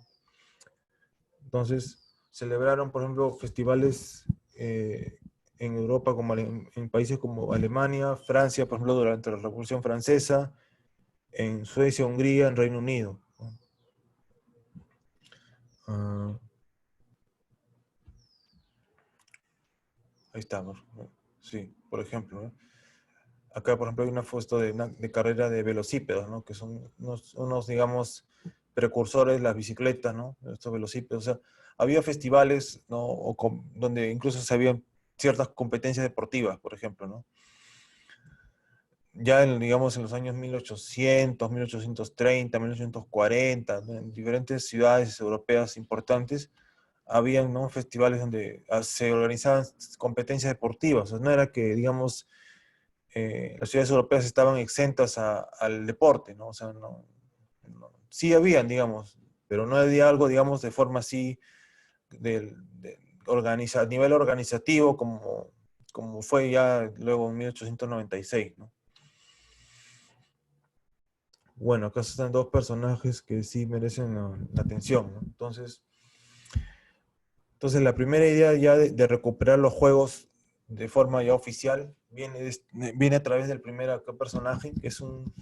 Entonces, celebraron, por ejemplo, festivales en Europa, en países como Alemania, Francia, por ejemplo, durante la Revolución Francesa, en Suecia, Hungría, en Reino Unido, ¿no? Ah, ahí estamos, ¿no? Sí, por ejemplo, ¿no? Acá, por ejemplo, hay una foto de carrera de velocípedos, ¿no? Que son digamos, precursores de las bicicletas, ¿no? Estos velocípedos. O sea, había festivales, ¿no? Donde incluso se habían ciertas competencias deportivas, por ejemplo, ¿no? Ya, digamos, en los años 1800, 1830, 1840, ¿no? En diferentes ciudades europeas importantes, habían, ¿no? Festivales donde se organizaban competencias deportivas. O sea, no era que, digamos, las ciudades europeas estaban exentas al deporte, ¿no? O sea, sí habían, digamos, pero no había algo, digamos, de forma así, a nivel organizativo, como fue ya luego en 1896, ¿no? Bueno, acá están dos personajes que sí merecen la atención, ¿no? Entonces la primera idea ya de recuperar los juegos de forma ya oficial viene a través del primer acá personaje, que es un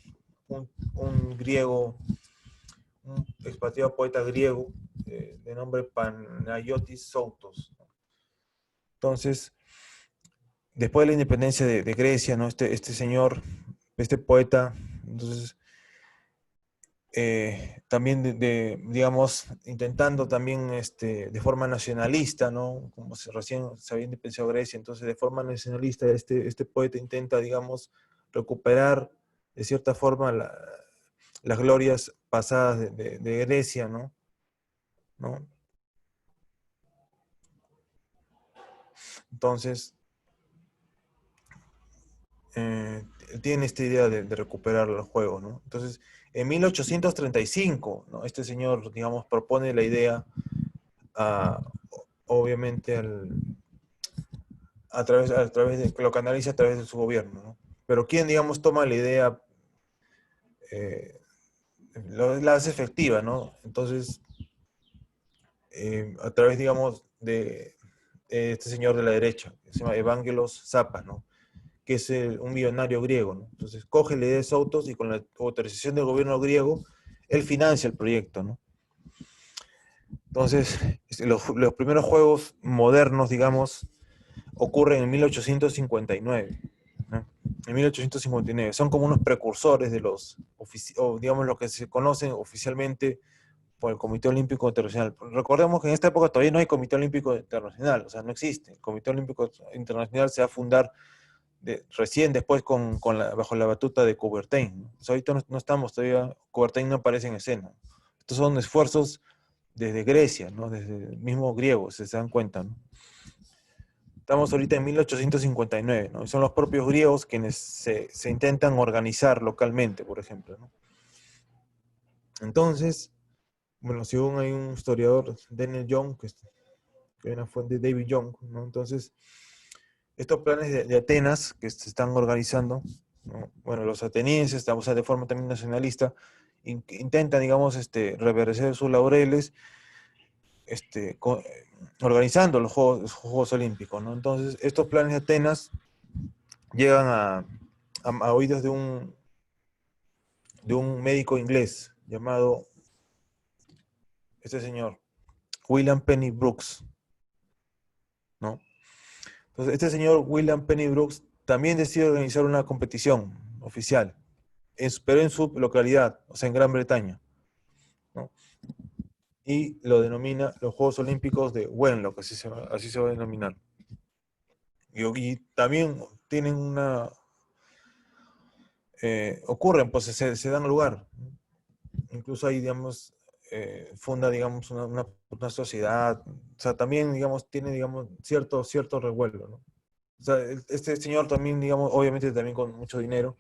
griego, un expatriado poeta griego de nombre Panayotis Soutos. Entonces, después de la independencia de Grecia, ¿no? Este señor, este poeta, entonces, también digamos, intentando también de forma nacionalista, ¿no? Como recién se había independizado Grecia, entonces de forma nacionalista este poeta intenta, digamos, recuperar de cierta forma las glorias pasadas de Grecia, ¿no? ¿No? Entonces, tiene esta idea de recuperar los juegos, ¿no? Entonces, en 1835, ¿no? Este señor, digamos, propone la idea, a, obviamente, a través de, que lo canaliza a través de su gobierno, ¿no? Pero ¿quién, digamos, toma la idea, eh, la hace efectiva, ¿no? Entonces, a través, digamos, de este señor de la derecha, que se llama Evangelos Zappa, ¿no? que es un millonario griego, ¿no? Entonces coge la idea de esos autos y con la autorización del gobierno griego, él financia el proyecto, ¿no? Entonces, los primeros juegos modernos, digamos, ocurren en 1859, ¿no? En 1859. Son como unos precursores de o digamos, lo que se conocen oficialmente por el Comité Olímpico Internacional. Recordemos que en esta época todavía no hay Comité Olímpico Internacional, o sea, no existe. El Comité Olímpico Internacional se va a fundar recién después bajo la batuta de Coubertin, ¿no? O sea, ahorita no estamos todavía, Coubertin no aparece en escena. Estos son esfuerzos desde Grecia, ¿no? Desde el mismo griego, se dan cuenta, ¿no? Estamos ahorita en 1859, ¿no? Y son los propios griegos quienes se intentan organizar localmente, por ejemplo, ¿no? Entonces, bueno, según hay un historiador, Daniel Young, que hay una fuente de David Young, ¿no? Entonces, estos planes de Atenas que se están organizando, ¿no? Bueno, los atenienses, o sea, de forma también nacionalista, intentan, digamos, reverdecer sus laureles, organizando los Juegos Olímpicos, ¿no? Entonces, estos planes de Atenas llegan a oídos de un médico inglés llamado, este señor, William Penny Brooks, ¿no? Entonces, este señor William Penny Brooks también decide organizar una competición oficial, pero en su localidad, o sea, en Gran Bretaña, ¿no? Y lo denomina los Juegos Olímpicos de Wenlock, así se va a denominar. Y también tienen ocurren, pues se dan lugar. Incluso ahí, digamos, funda, digamos, una sociedad, o sea, también, digamos, tiene, digamos, cierto revuelo, ¿no? O sea, este señor también, digamos, obviamente también con mucho dinero.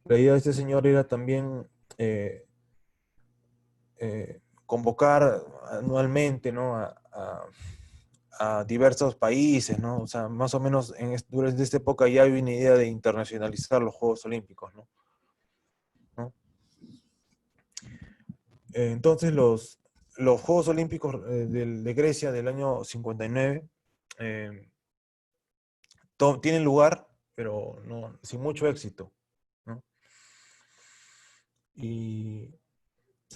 La idea de este señor era también convocar anualmente, ¿no? a diversos países, ¿no? O sea, más o menos durante esta época ya hay una idea de internacionalizar los Juegos Olímpicos, ¿no? ¿No? Entonces los Juegos Olímpicos de Grecia del año 59 tienen lugar, pero no, sin mucho éxito, ¿no? Y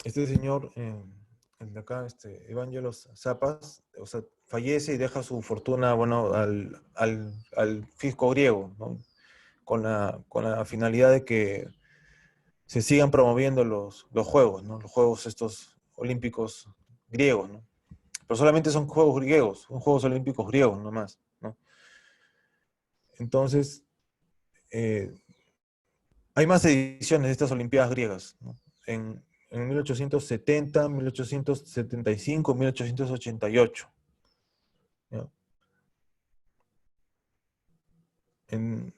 este señor, el de acá, Evangelos Zapas, o sea, fallece y deja su fortuna, bueno, al fisco griego, ¿no? Con la finalidad de que se sigan promoviendo los juegos, ¿no? Los juegos estos olímpicos griegos, ¿no? Pero solamente son juegos griegos, son Juegos Olímpicos griegos nomás, ¿no? Entonces, eh, hay más ediciones de estas Olimpiadas griegas, ¿no? En 1870, 1875, 1888. ¿Ya? En,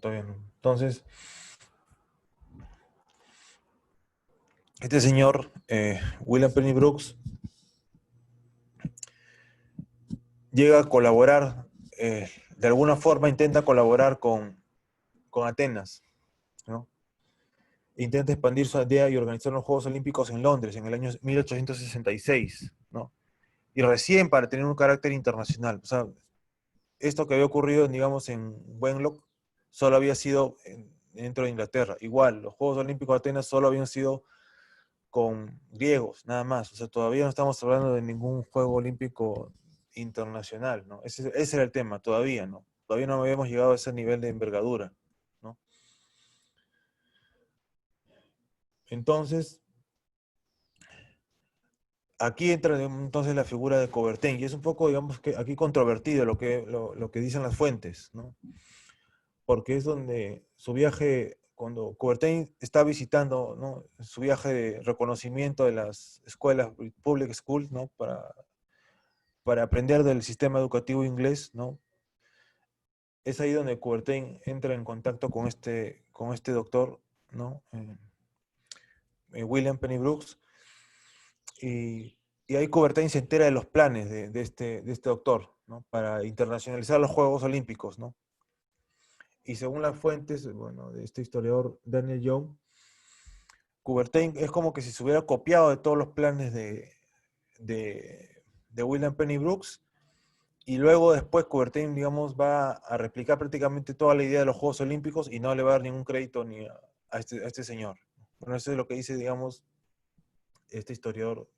todavía no. Entonces, este señor, William Penny Brooks, llega a colaborar, de alguna forma intenta colaborar con Atenas, ¿no? Intenta expandir su idea y organizar los Juegos Olímpicos en Londres en el año 1866, ¿no? Y recién para tener un carácter internacional. O sea, esto que había ocurrido, digamos, en Wenlock, solo había sido dentro de Inglaterra. Igual, los Juegos Olímpicos de Atenas solo habían sido con griegos, nada más. O sea, todavía no estamos hablando de ningún Juego Olímpico internacional, ¿no? Ese era el tema, todavía, ¿no? Todavía no habíamos llegado a ese nivel de envergadura, ¿no? Entonces, aquí entra entonces la figura de Coubertin, y es un poco, digamos, que aquí controvertido lo que dicen las fuentes, ¿no? Porque es donde su viaje, cuando Coubertin está visitando, ¿no? Su viaje de reconocimiento de las escuelas, public schools, ¿no? Para aprender del sistema educativo inglés, ¿no? Es ahí donde Coubertin entra en contacto con este doctor, ¿no? William Penny Brooks, y ahí Coubertin se entera de los planes de este doctor, ¿no? Para internacionalizar los Juegos Olímpicos, ¿no? Y según las fuentes, bueno, de este historiador Daniel Young, Coubertin es como que si se hubiera copiado de todos los planes de William Penny Brooks Y luego después Coubertin, digamos, va a replicar prácticamente toda la idea de los Juegos Olímpicos y no le va a dar ningún crédito ni a este señor. Bueno, eso es lo que dice, digamos, este historiador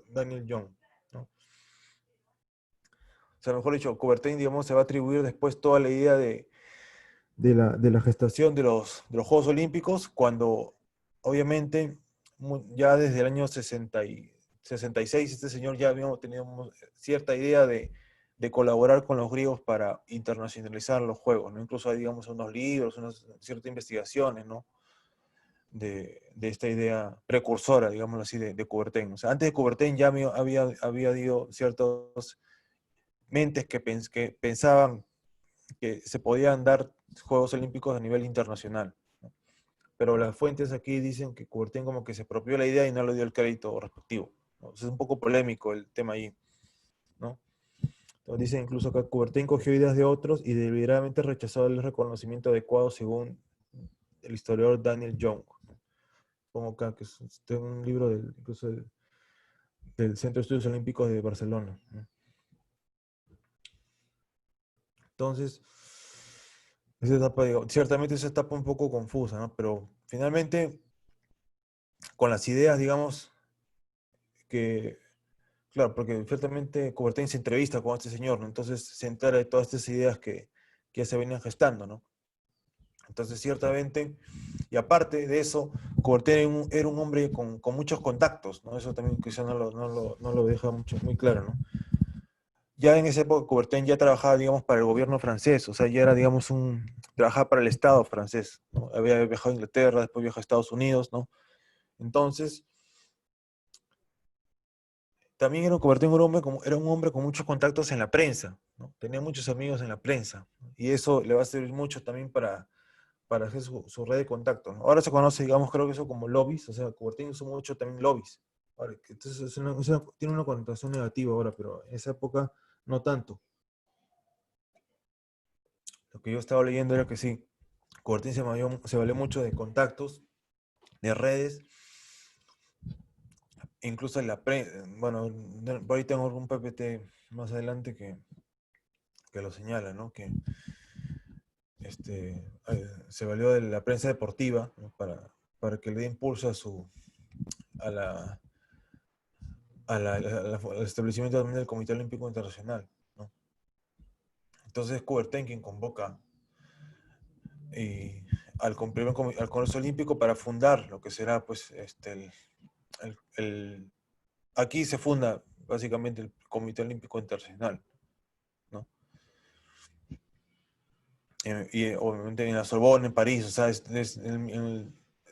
Daniel Young, ¿no? O sea, mejor dicho, Coubertin, digamos, se va a atribuir después toda la idea de la gestación de los Juegos Olímpicos, cuando obviamente ya desde el año 66 este señor ya habíamos tenido cierta idea de colaborar con los griegos para internacionalizar los Juegos, ¿no? Incluso hay, digamos, unos libros, unas ciertas investigaciones, ¿no? De esta idea precursora, digámoslo así, de Coubertin. O sea, antes de Coubertin ya había habido ciertas mentes que pensaban que se podían dar Juegos Olímpicos a nivel internacional, ¿no? Pero las fuentes aquí dicen que Coubertin como que se apropió la idea y no le dio el crédito respectivo, ¿no? Es un poco polémico el tema ahí, ¿no? Entonces dice incluso que Coubertin cogió ideas de otros y deliberadamente rechazó el reconocimiento adecuado según el historiador Daniel Young. Pongo acá que es un libro incluso del Centro de Estudios Olímpicos de Barcelona, ¿no? Entonces, esa etapa, ciertamente esa etapa un poco confusa, ¿no? Pero finalmente, con las ideas, digamos, que, claro, porque ciertamente Coubertin se entrevista con este señor, ¿no? Entonces se entera de todas estas ideas que ya se venían gestando, ¿no? Entonces, ciertamente, y aparte de eso, Coubertin era un hombre con muchos contactos, ¿no? Eso también quizá no lo deja muy claro, ¿no? Ya en esa época Coubertin ya trabajaba, digamos, para el gobierno francés, o sea, ya era, digamos, trabajaba para el Estado francés, ¿no? Había viajado a Inglaterra, después viajó a Estados Unidos, ¿no? Entonces, también Coubertin era un hombre con muchos contactos en la prensa, ¿no? Tenía muchos amigos en la prensa, ¿no? Y eso le va a servir mucho también para hacer su red de contactos, ¿no? Ahora se conoce, digamos, creo que eso como lobbies, o sea, Coubertin usó mucho también lobbies. Ahora, entonces tiene una connotación negativa ahora, pero en esa época no tanto. Lo que yo estaba leyendo era que sí, Coubertin se valió mucho de contactos, de redes, incluso en la prensa. Bueno, por ahí tengo un PPT más adelante que lo señala, ¿no? Que se valió de la prensa deportiva, ¿no? para que le dé impulso a la, al establecimiento también del Comité Olímpico Internacional, ¿no? Entonces Coubertin quien convoca al Congreso Olímpico para fundar lo que será, pues, aquí se funda básicamente el Comité Olímpico Internacional, ¿no? Y obviamente en la Sorbonne, en París, o sea,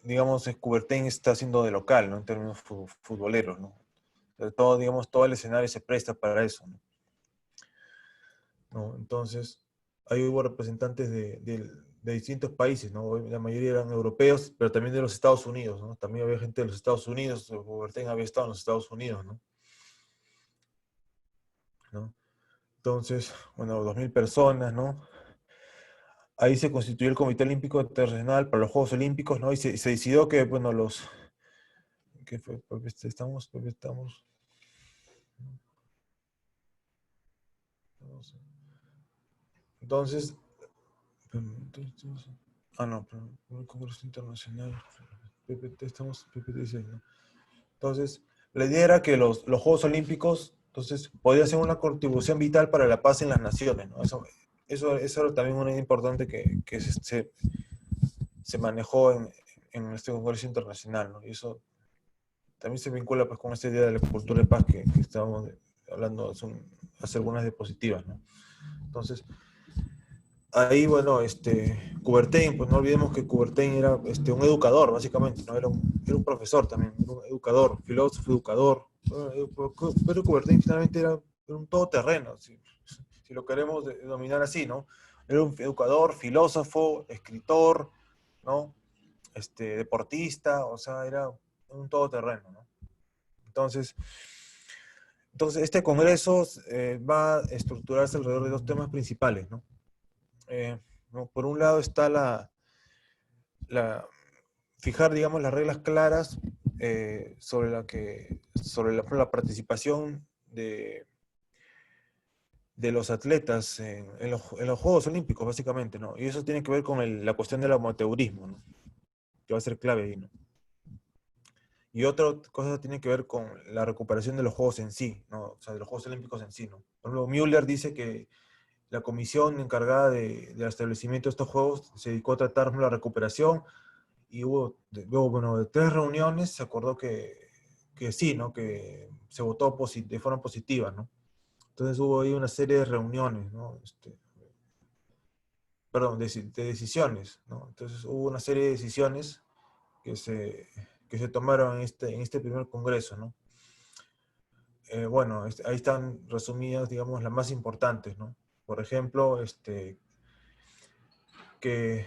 digamos, Coubertin está haciendo de local, ¿no? En términos futboleros, ¿no? Todo, digamos, todo el escenario se presta para eso, ¿no? ¿No? Entonces, ahí hubo representantes de distintos países, ¿no? La mayoría eran europeos, pero también de los Estados Unidos, ¿no? También había gente de los Estados Unidos, Coubertin había estado en los Estados Unidos, ¿no? ¿No? Entonces, bueno, 2000 personas, ¿no? Ahí se constituyó el Comité Olímpico Internacional para los Juegos Olímpicos, ¿no? Y se decidió que, bueno, ¿qué fue? Porque estamos. Entonces, no, pero el Congreso Internacional, PPT 6, ¿no? Entonces, la idea era que los Juegos Olímpicos, entonces, podía ser una contribución vital para la paz en las naciones, ¿no? Eso era también una idea importante que se manejó en este Congreso Internacional, ¿no? Y eso también se vincula, pues, con esta idea de la cultura de paz que estábamos hablando hace algunas diapositivas, ¿no? Entonces, ahí, bueno, Coubertin, pues no olvidemos que Coubertin era un educador, básicamente, ¿no? Era un profesor también, era un educador, filósofo, educador. Pero Coubertin finalmente era un todoterreno, si lo queremos denominar así, ¿no? Era un educador, filósofo, escritor, ¿no? Deportista, o sea, era un todoterreno, ¿no? Entonces este congreso va a estructurarse alrededor de dos temas principales, ¿no? ¿No? Por un lado está fijar, digamos, las reglas claras sobre la participación de los atletas en los Juegos Olímpicos, básicamente, ¿no? Y eso tiene que ver con la cuestión del amateurismo, ¿no? Que va a ser clave ahí, ¿no? Y otra cosa tiene que ver con la recuperación de los Juegos en sí, ¿no? O sea, de los Juegos Olímpicos en sí, ¿no? Por ejemplo, Müller dice que la comisión encargada del establecimiento de estos Juegos se dedicó a tratar la recuperación y luego, bueno, de 3 reuniones se acordó que sí, ¿no? Que se votó de forma positiva, ¿no? Entonces hubo ahí una serie de reuniones, ¿no? Perdón, de decisiones, ¿no? Entonces hubo una serie de decisiones que se tomaron en este primer congreso, ¿no? Bueno, ahí están resumidas, digamos, las más importantes, ¿no? Por ejemplo, que,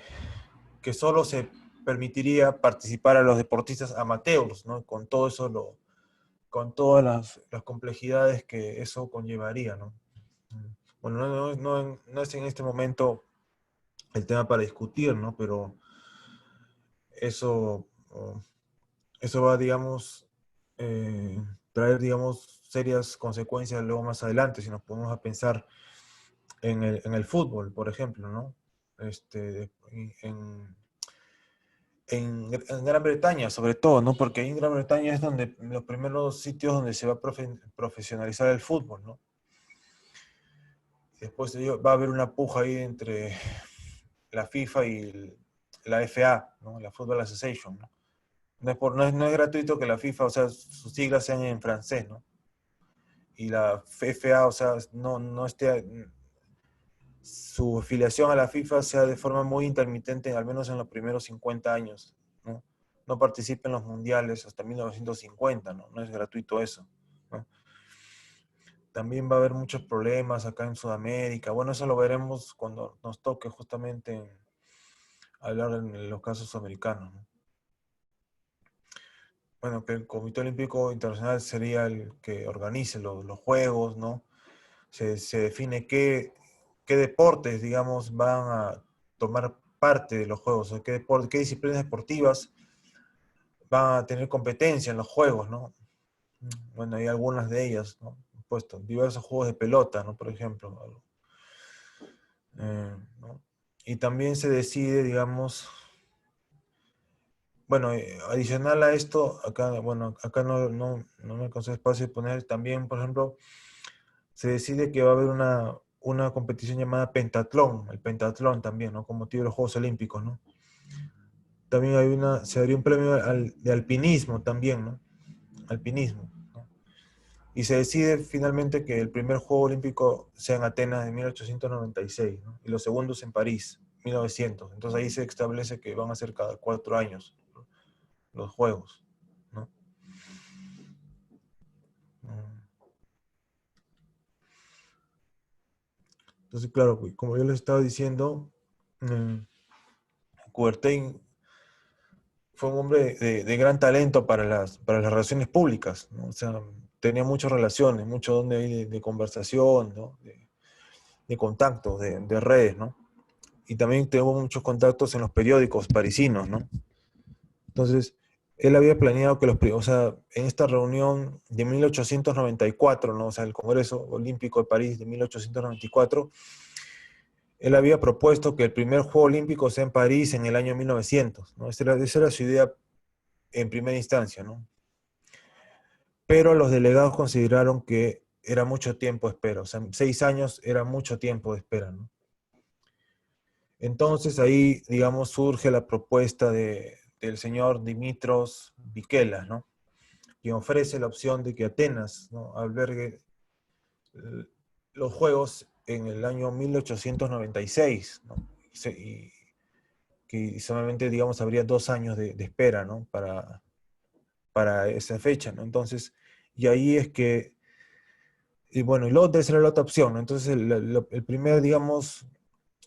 que solo se permitiría participar a los deportistas amateurs, ¿no? Con todo eso, con todas las complejidades que eso conllevaría, ¿no? Bueno, no es en este momento el tema para discutir, ¿no? Pero eso, eso va, digamos, traer, digamos, serias consecuencias luego más adelante, si nos ponemos a pensar en el fútbol, por ejemplo, ¿no? En, en Gran Bretaña, sobre todo, ¿no? Porque ahí en Gran Bretaña es donde los primeros sitios donde se va a profesionalizar el fútbol, ¿no? Después va a haber una puja ahí entre la FIFA y la FA, ¿no? La Football Association, ¿no? No es gratuito que la FIFA, o sea, sus siglas sean en francés, ¿no? Y la FA, o sea, no esté, su afiliación a la FIFA sea de forma muy intermitente, al menos en los primeros 50 años, ¿no? No participe en los mundiales hasta 1950, ¿no? No es gratuito eso, ¿no? También va a haber muchos problemas acá en Sudamérica. Bueno, eso lo veremos cuando nos toque justamente hablar en los casos americanos, ¿no? Bueno, que el Comité Olímpico Internacional sería el que organice los juegos, ¿no? Se define qué deportes, digamos, van a tomar parte de los juegos, o qué disciplinas deportivas van a tener competencia en los juegos, ¿no? Bueno, hay algunas de ellas, ¿no? Puesto diversos juegos de pelota, ¿no? Por ejemplo. ¿No? Y también se decide, digamos, bueno, adicional a esto, acá, bueno, acá no me alcanzó espacio de poner también, por ejemplo, se decide que va a haber una competición llamada pentatlón, el pentatlón también, ¿no? Con motivo de los Juegos Olímpicos, ¿no? También se daría un premio de alpinismo también, ¿no? Alpinismo, ¿no? Y se decide finalmente que el primer Juego Olímpico sea en Atenas en 1896, ¿no? Y los segundos en París, 1900. Entonces ahí se establece que van a ser cada 4 años, ¿no? Los Juegos, ¿no? Entonces, claro, como yo les estaba diciendo, Coubertin fue un hombre de gran talento para las relaciones públicas, ¿no? O sea, tenía muchas relaciones, mucho donde hay de conversación, ¿no? De contactos, de redes, ¿no? Y también tuvo muchos contactos en los periódicos parisinos, ¿no? Entonces, él había planeado o sea, en esta reunión de 1894, ¿no? O sea, el Congreso Olímpico de París de 1894, él había propuesto que el primer Juego Olímpico sea en París en el año 1900, ¿no? Esa era su idea en primera instancia, ¿no? Pero los delegados consideraron que era mucho tiempo de espera, o sea, 6 años era mucho tiempo de espera, ¿no? Entonces ahí, digamos, surge la propuesta del señor Dimitros Bikelas, ¿no? Quien ofrece la opción de que Atenas, ¿no? Albergue los Juegos en el año 1896, ¿no? Y que solamente, digamos, habría 2 años de espera, ¿no? Para esa fecha, ¿no? Entonces, y ahí es que, y bueno, y luego esa era la otra opción, ¿no? Entonces, el primer, digamos,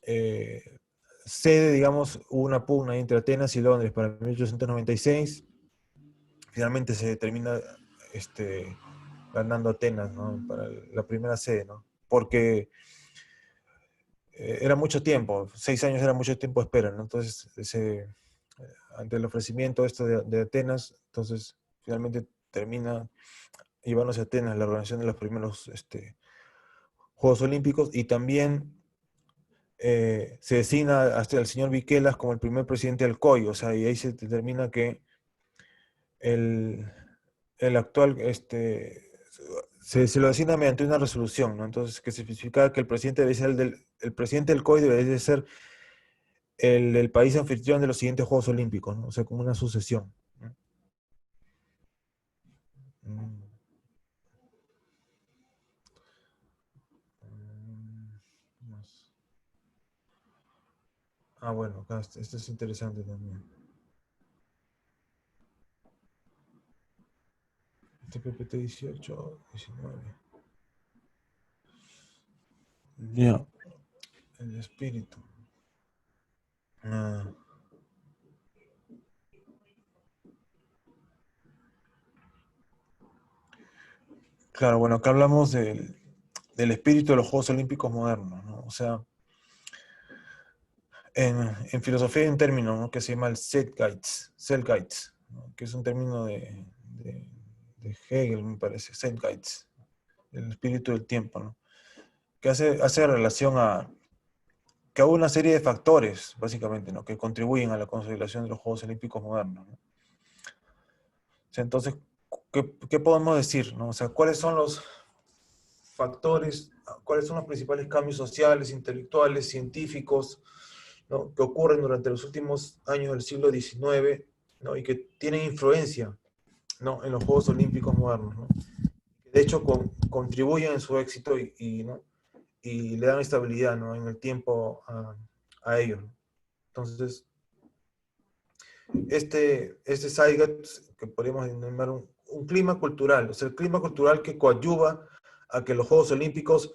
eh, sede, digamos, hubo una pugna entre Atenas y Londres para 1896. Finalmente se termina ganando Atenas, ¿no? Para la primera sede, ¿no? Porque era mucho tiempo, 6 años era mucho tiempo de espera, ¿no? Entonces, ante el ofrecimiento esto de Atenas, entonces finalmente termina llevándose a Atenas la organización de los primeros Juegos Olímpicos, y también se designa hasta el señor Viquelas como el primer presidente del COI, o sea, y ahí se determina que el, el actual, se lo designa mediante una resolución, ¿no? Entonces, que se especificaba que el presidente debe ser el presidente del COI debe de ser el país anfitrión de los siguientes Juegos Olímpicos, ¿no? O sea, como una sucesión, ¿no? Mm. Más. Ah, bueno, acá esto es interesante también. PPT 18, 19. Ya, el espíritu. Ah, claro, bueno, acá hablamos del espíritu de los Juegos Olímpicos modernos, ¿no? O sea, en filosofía hay un término, ¿no?, que se llama el Zeitgeist, ¿no?, que es un término de Hegel, me parece, Zeitgeist, el espíritu del tiempo, ¿no?, que hace relación a que hubo una serie de factores, básicamente, ¿no?, que contribuyen a la consolidación de los Juegos Olímpicos modernos, ¿no? O sea, entonces, ¿qué podemos decir, ¿no? O sea, ¿cuáles son los factores, cuáles son los principales cambios sociales, intelectuales, científicos, ¿no?, que ocurren durante los últimos años del siglo XIX, ¿no?, y que tienen influencia, ¿no?, en los Juegos Olímpicos modernos, ¿no? De hecho, contribuyen en su éxito ¿no?, y le dan estabilidad, ¿no?, en el tiempo a ellos, ¿no? Entonces, este Zeitgeist, que podríamos denominar un clima cultural, o sea, el clima cultural que coadyuva a que los Juegos Olímpicos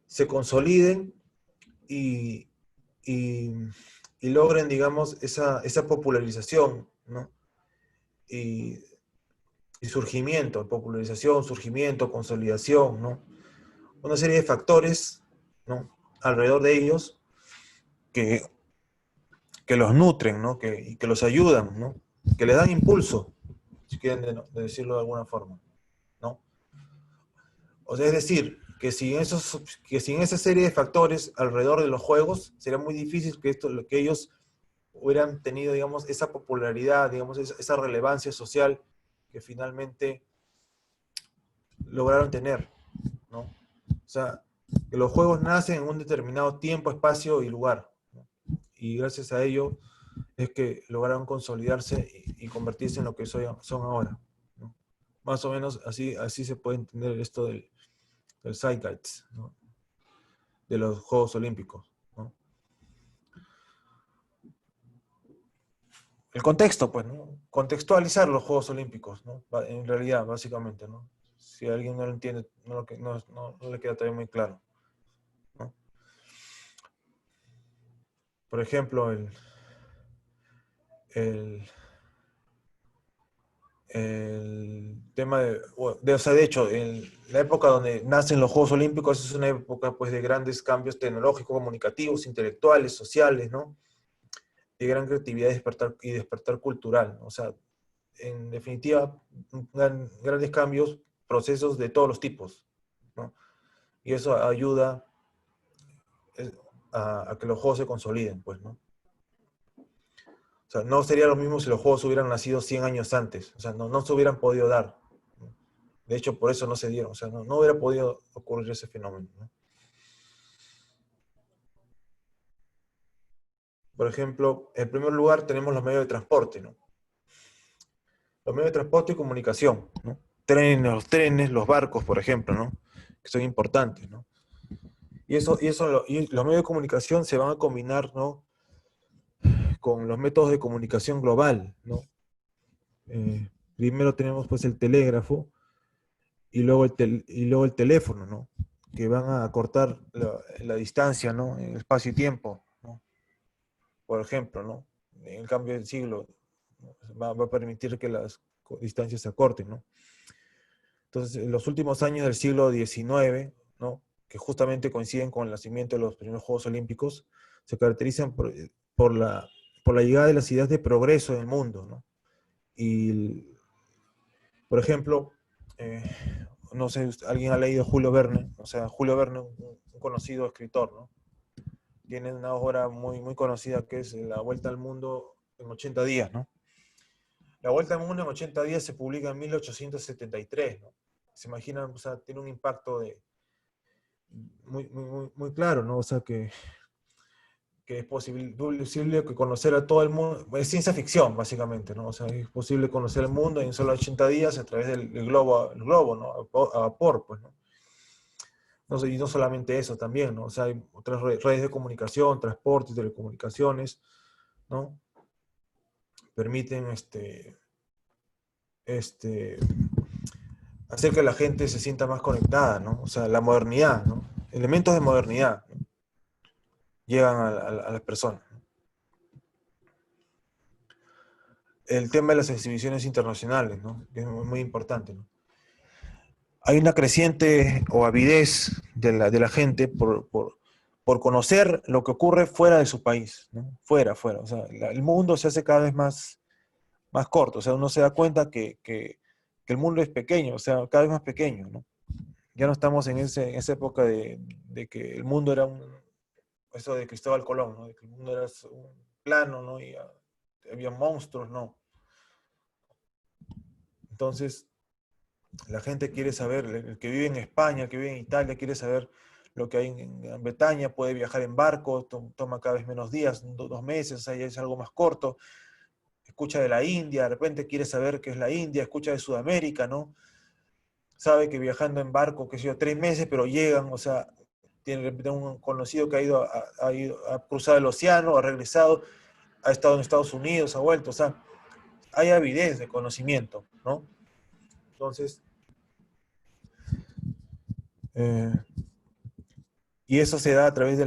se consoliden y, y, y logren, digamos, esa popularización, ¿no? Y, y surgimiento, popularización, surgimiento, consolidación, ¿no? Una serie de factores, ¿no?, alrededor de ellos que, que los nutren, ¿no?, y que los ayudan, ¿no?, que les dan impulso, si quieren de decirlo de alguna forma, ¿no? O sea, es decir, que sin esa serie de factores alrededor de los juegos, sería muy difícil que ellos hubieran tenido, digamos, esa popularidad, digamos, esa relevancia social que finalmente lograron tener, ¿no? O sea, que los juegos nacen en un determinado tiempo, espacio y lugar, ¿no? Y gracias a ello es que lograron consolidarse y convertirse en lo que son ahora, ¿no? Más o menos así se puede entender esto del Zeitgeist, ¿no?, de los Juegos Olímpicos, ¿no? El contexto, pues, ¿no? Contextualizar los Juegos Olímpicos, ¿no?, en realidad, básicamente, ¿no? Si alguien no lo entiende, no le queda todavía muy claro, ¿no? Por ejemplo, el tema o sea, de hecho, en la época donde nacen los Juegos Olímpicos es una época, pues, de grandes cambios tecnológicos, comunicativos, intelectuales, sociales, ¿no?, de gran creatividad y despertar cultural, ¿no? O sea, en definitiva, grandes cambios, procesos de todos los tipos, ¿no? Y eso ayuda a que los juegos se consoliden, pues, ¿no? O sea, no sería lo mismo si los juegos hubieran nacido 100 años antes, o sea, no se hubieran podido dar, ¿no? De hecho, por eso no se dieron, o sea, no hubiera podido ocurrir ese fenómeno, ¿no? Por ejemplo, en primer lugar tenemos los medios de transporte, ¿no? Los medios de transporte y comunicación, ¿no? Los trenes, los barcos, por ejemplo, ¿no?, que son importantes, ¿no? Y los medios de comunicación se van a combinar, ¿no?, con los métodos de comunicación global, ¿no? Primero tenemos, pues, el telégrafo y luego el teléfono, ¿no?, que van a acortar la distancia, ¿no?, en espacio y tiempo, ¿no? Por ejemplo, ¿no?, en el cambio del siglo, ¿no?, va a permitir que las distancias se acorten, ¿no? Entonces, en los últimos años del siglo XIX, ¿no?, que justamente coinciden con el nacimiento de los primeros Juegos Olímpicos, se caracterizan por la llegada de las ideas de progreso en el mundo, ¿no? Y, por ejemplo, no sé, alguien ha leído Julio Verne, o sea, Julio Verne, un conocido escritor, ¿no? Tiene una obra muy, muy conocida que es La Vuelta al Mundo en 80 días, ¿no? La Vuelta al Mundo en 80 días se publica en 1873, ¿no? Se imaginan, o sea, tiene un impacto muy claro, ¿no? O sea, que es posible que conocer a todo el mundo, es ciencia ficción, básicamente, ¿no? O sea, es posible conocer el mundo en solo 80 días a través del globo, ¿no? A vapor, pues, ¿no? No sé, y no solamente eso también, ¿no? O sea, hay otras redes de comunicación, transporte, telecomunicaciones, ¿no? Permiten hacer que la gente se sienta más conectada, ¿no? O sea, la modernidad, ¿no? Elementos de modernidad, ¿no? Llegan a las personas. El tema de las exhibiciones internacionales, ¿no? Que es muy importante, ¿no? Hay una creciente o avidez de la gente por conocer lo que ocurre fuera de su país, ¿no? Fuera. O sea, el mundo se hace cada vez más corto. O sea, uno se da cuenta que el mundo es pequeño, o sea, cada vez más pequeño, ¿no? Ya no estamos en esa época de que el mundo era eso de Cristóbal Colón, ¿no? De que el mundo era un plano, ¿no? Y había monstruos, ¿no? Entonces, la gente quiere saber, el que vive en España, el que vive en Italia, quiere saber lo que hay en Gran Bretaña, puede viajar en barco, toma cada vez menos días, 2 meses, o sea, ya es algo más corto. Escucha de la India, de repente quiere saber qué es la India, escucha de Sudamérica, ¿no? Sabe que viajando en barco, qué sé yo, 3 meses, pero llegan, o sea, tiene un conocido que ha cruzado el océano, ha regresado, ha estado en Estados Unidos, ha vuelto, o sea, hay avidez de conocimiento, ¿no? Entonces, y eso se da a través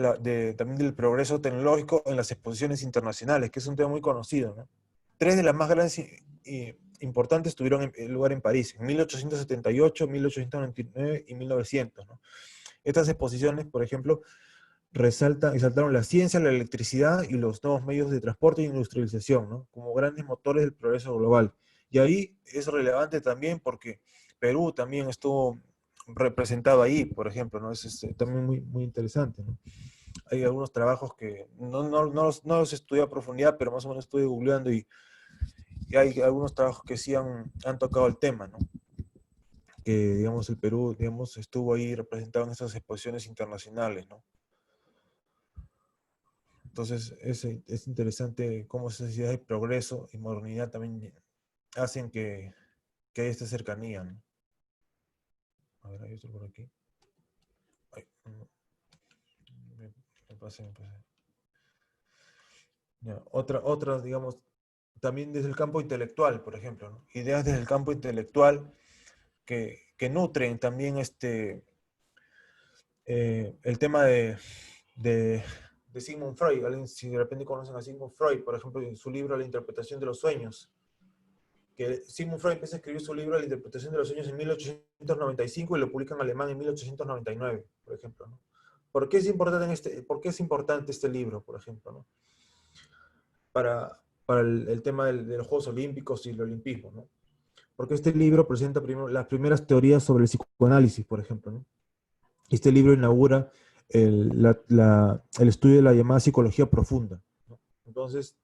también del progreso tecnológico en las exposiciones internacionales, que es un tema muy conocido, ¿no? 3 de las más grandes y importantes tuvieron lugar en París, en 1878, 1899 y 1900, ¿no? Estas exposiciones, por ejemplo, exaltaron la ciencia, la electricidad y los nuevos medios de transporte e industrialización, ¿no? Como grandes motores del progreso global. Y ahí es relevante también porque Perú también estuvo representado ahí, por ejemplo, ¿no? Es también muy interesante, ¿no? Hay algunos trabajos que no los estudié a profundidad, pero más o menos estuve googleando y hay algunos trabajos que sí han tocado el tema, ¿no? Que, digamos, el Perú, digamos, estuvo ahí representado en estas exposiciones internacionales, ¿no? Entonces, es interesante cómo esas ideas de progreso y modernidad también hacen que haya esta cercanía, ¿no? A ver, hay otro por aquí. Ay, me pasé. Ya, otra, digamos, también desde el campo intelectual, por ejemplo, ¿no? Ideas desde el campo intelectual que nutren también el tema de Sigmund Freud. Si de repente conocen a Sigmund Freud, por ejemplo, en su libro La interpretación de los sueños, que Sigmund Freud empieza a escribir su libro La interpretación de los sueños en 1895 y lo publica en alemán en 1899, por ejemplo, ¿no? ¿Por qué es importante este libro, por ejemplo, ¿no? Para el tema de los Juegos Olímpicos y el olimpismo, ¿no? Porque este libro presenta las primeras teorías sobre el psicoanálisis, por ejemplo, ¿no? Este libro inaugura el estudio de la llamada psicología profunda, ¿no? Entonces,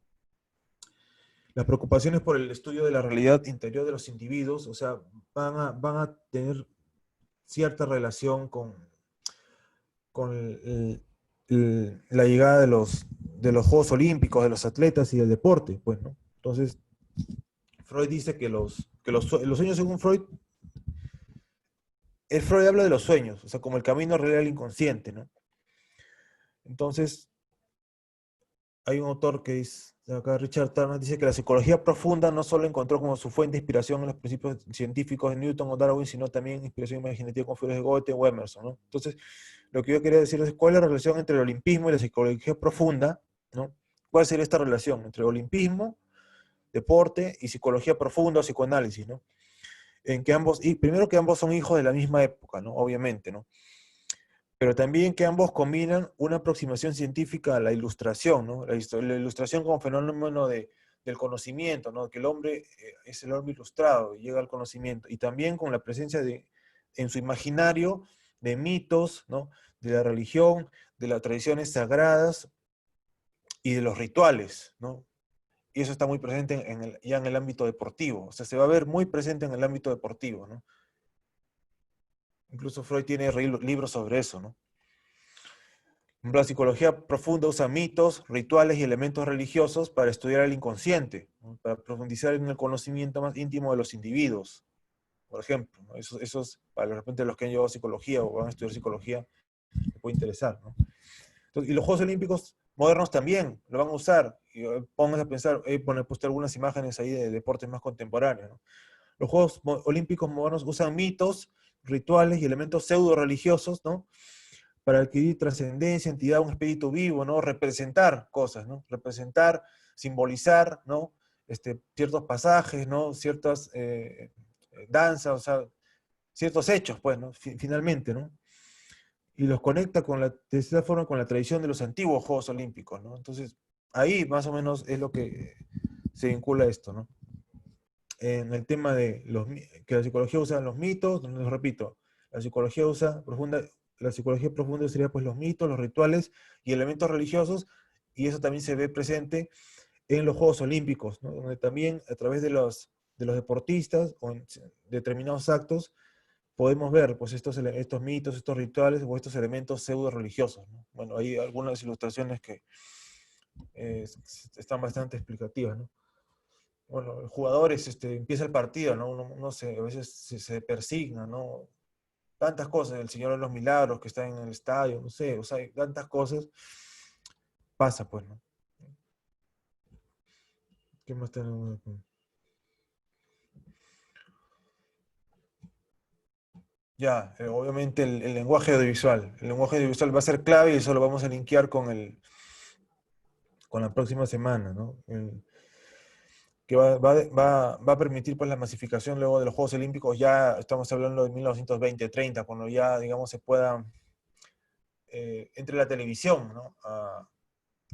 las preocupaciones por el estudio de la realidad interior de los individuos, o sea, van a tener cierta relación con la llegada de los Juegos Olímpicos, de los atletas y del deporte, pues, ¿no? Entonces, Freud dice que los sueños, según Freud, Freud habla de los sueños, o sea, como el camino real al inconsciente, ¿no? Entonces, hay un autor que dice, acá Richard Turner, dice que la psicología profunda no solo encontró como su fuente de inspiración en los principios científicos de Newton o Darwin, sino también inspiración imaginativa con figuras de Goethe o Emerson, ¿no? Entonces, lo que yo quería decir es cuál es la relación entre el olimpismo y la psicología profunda, ¿no? ¿Cuál sería esta relación entre olimpismo, deporte y psicología profunda o psicoanálisis, ¿no? En que y primero que ambos son hijos de la misma época, ¿no? Obviamente, ¿no? Pero también que ambos combinan una aproximación científica a la ilustración, ¿no? La ilustración como fenómeno del conocimiento, ¿no? Que el hombre es el hombre ilustrado y llega al conocimiento. Y también con la presencia de en su imaginario de mitos, ¿no? De la religión, de las tradiciones sagradas y de los rituales, ¿no? Y eso está muy presente ya en el ámbito deportivo. O sea, se va a ver muy presente en el ámbito deportivo, ¿no? Incluso Freud tiene libros sobre eso, ¿no? La psicología profunda usa mitos, rituales y elementos religiosos para estudiar el inconsciente, ¿no? Para profundizar en el conocimiento más íntimo de los individuos, por ejemplo, ¿no? Esos, para de repente los que han llevado psicología o van a estudiar psicología, les puede interesar, ¿no? Entonces, y los Juegos Olímpicos modernos también lo van a usar. Y pónganse a pensar, he puesto algunas imágenes ahí de deportes más contemporáneos, ¿no? Los Juegos Olímpicos modernos usan mitos, rituales y elementos pseudo religiosos, ¿no? Para adquirir trascendencia, entidad, un espíritu vivo, ¿no? Representar cosas, ¿no? Representar, simbolizar, ¿no? Ciertos pasajes, ¿no? Ciertas danzas, o sea, ciertos hechos, pues, ¿no? Finalmente, ¿no? Y los conecta de esta forma con la tradición de los antiguos Juegos Olímpicos, ¿no? Entonces, ahí más o menos es lo que se vincula esto, ¿no? En el tema de que la psicología usa los mitos, les repito, la psicología profunda sería pues los mitos, los rituales y elementos religiosos, y eso también se ve presente en los Juegos Olímpicos, ¿no? Donde también a través de los deportistas o en determinados actos podemos ver pues estos mitos, estos rituales o estos elementos pseudo religiosos, ¿no? Bueno, hay algunas ilustraciones que están bastante explicativas, ¿no? Bueno, el jugador empieza el partido, ¿no? No sé, a veces se persigna, ¿no? Tantas cosas, el Señor de los Milagros que está en el estadio, no sé, o sea, hay tantas cosas, pasa pues, ¿no? ¿Qué más tenemos aquí? Ya, obviamente el lenguaje audiovisual. El lenguaje audiovisual va a ser clave y eso lo vamos a linkear con la próxima semana, ¿no? Que va a permitir pues la masificación luego de los Juegos Olímpicos, ya estamos hablando de 1920-30, cuando ya, digamos, se pueda, entre la televisión, ¿no? A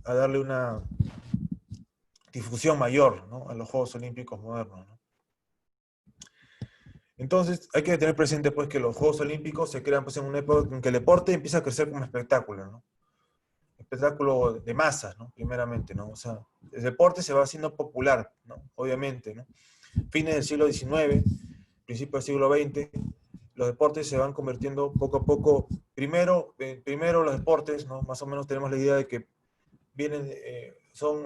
darle una difusión mayor, ¿no? A los Juegos Olímpicos modernos, ¿no? Entonces, hay que tener presente pues que los Juegos Olímpicos se crean pues en una época en que el deporte empieza a crecer como espectáculo, ¿no? Espectáculo de masas, ¿no? Primeramente, ¿no? O sea, el deporte se va haciendo popular, ¿no? Obviamente, ¿no? Fines del siglo XIX, principios del siglo XX, los deportes se van convirtiendo poco a poco. Primero los deportes, ¿no? Más o menos tenemos la idea de que son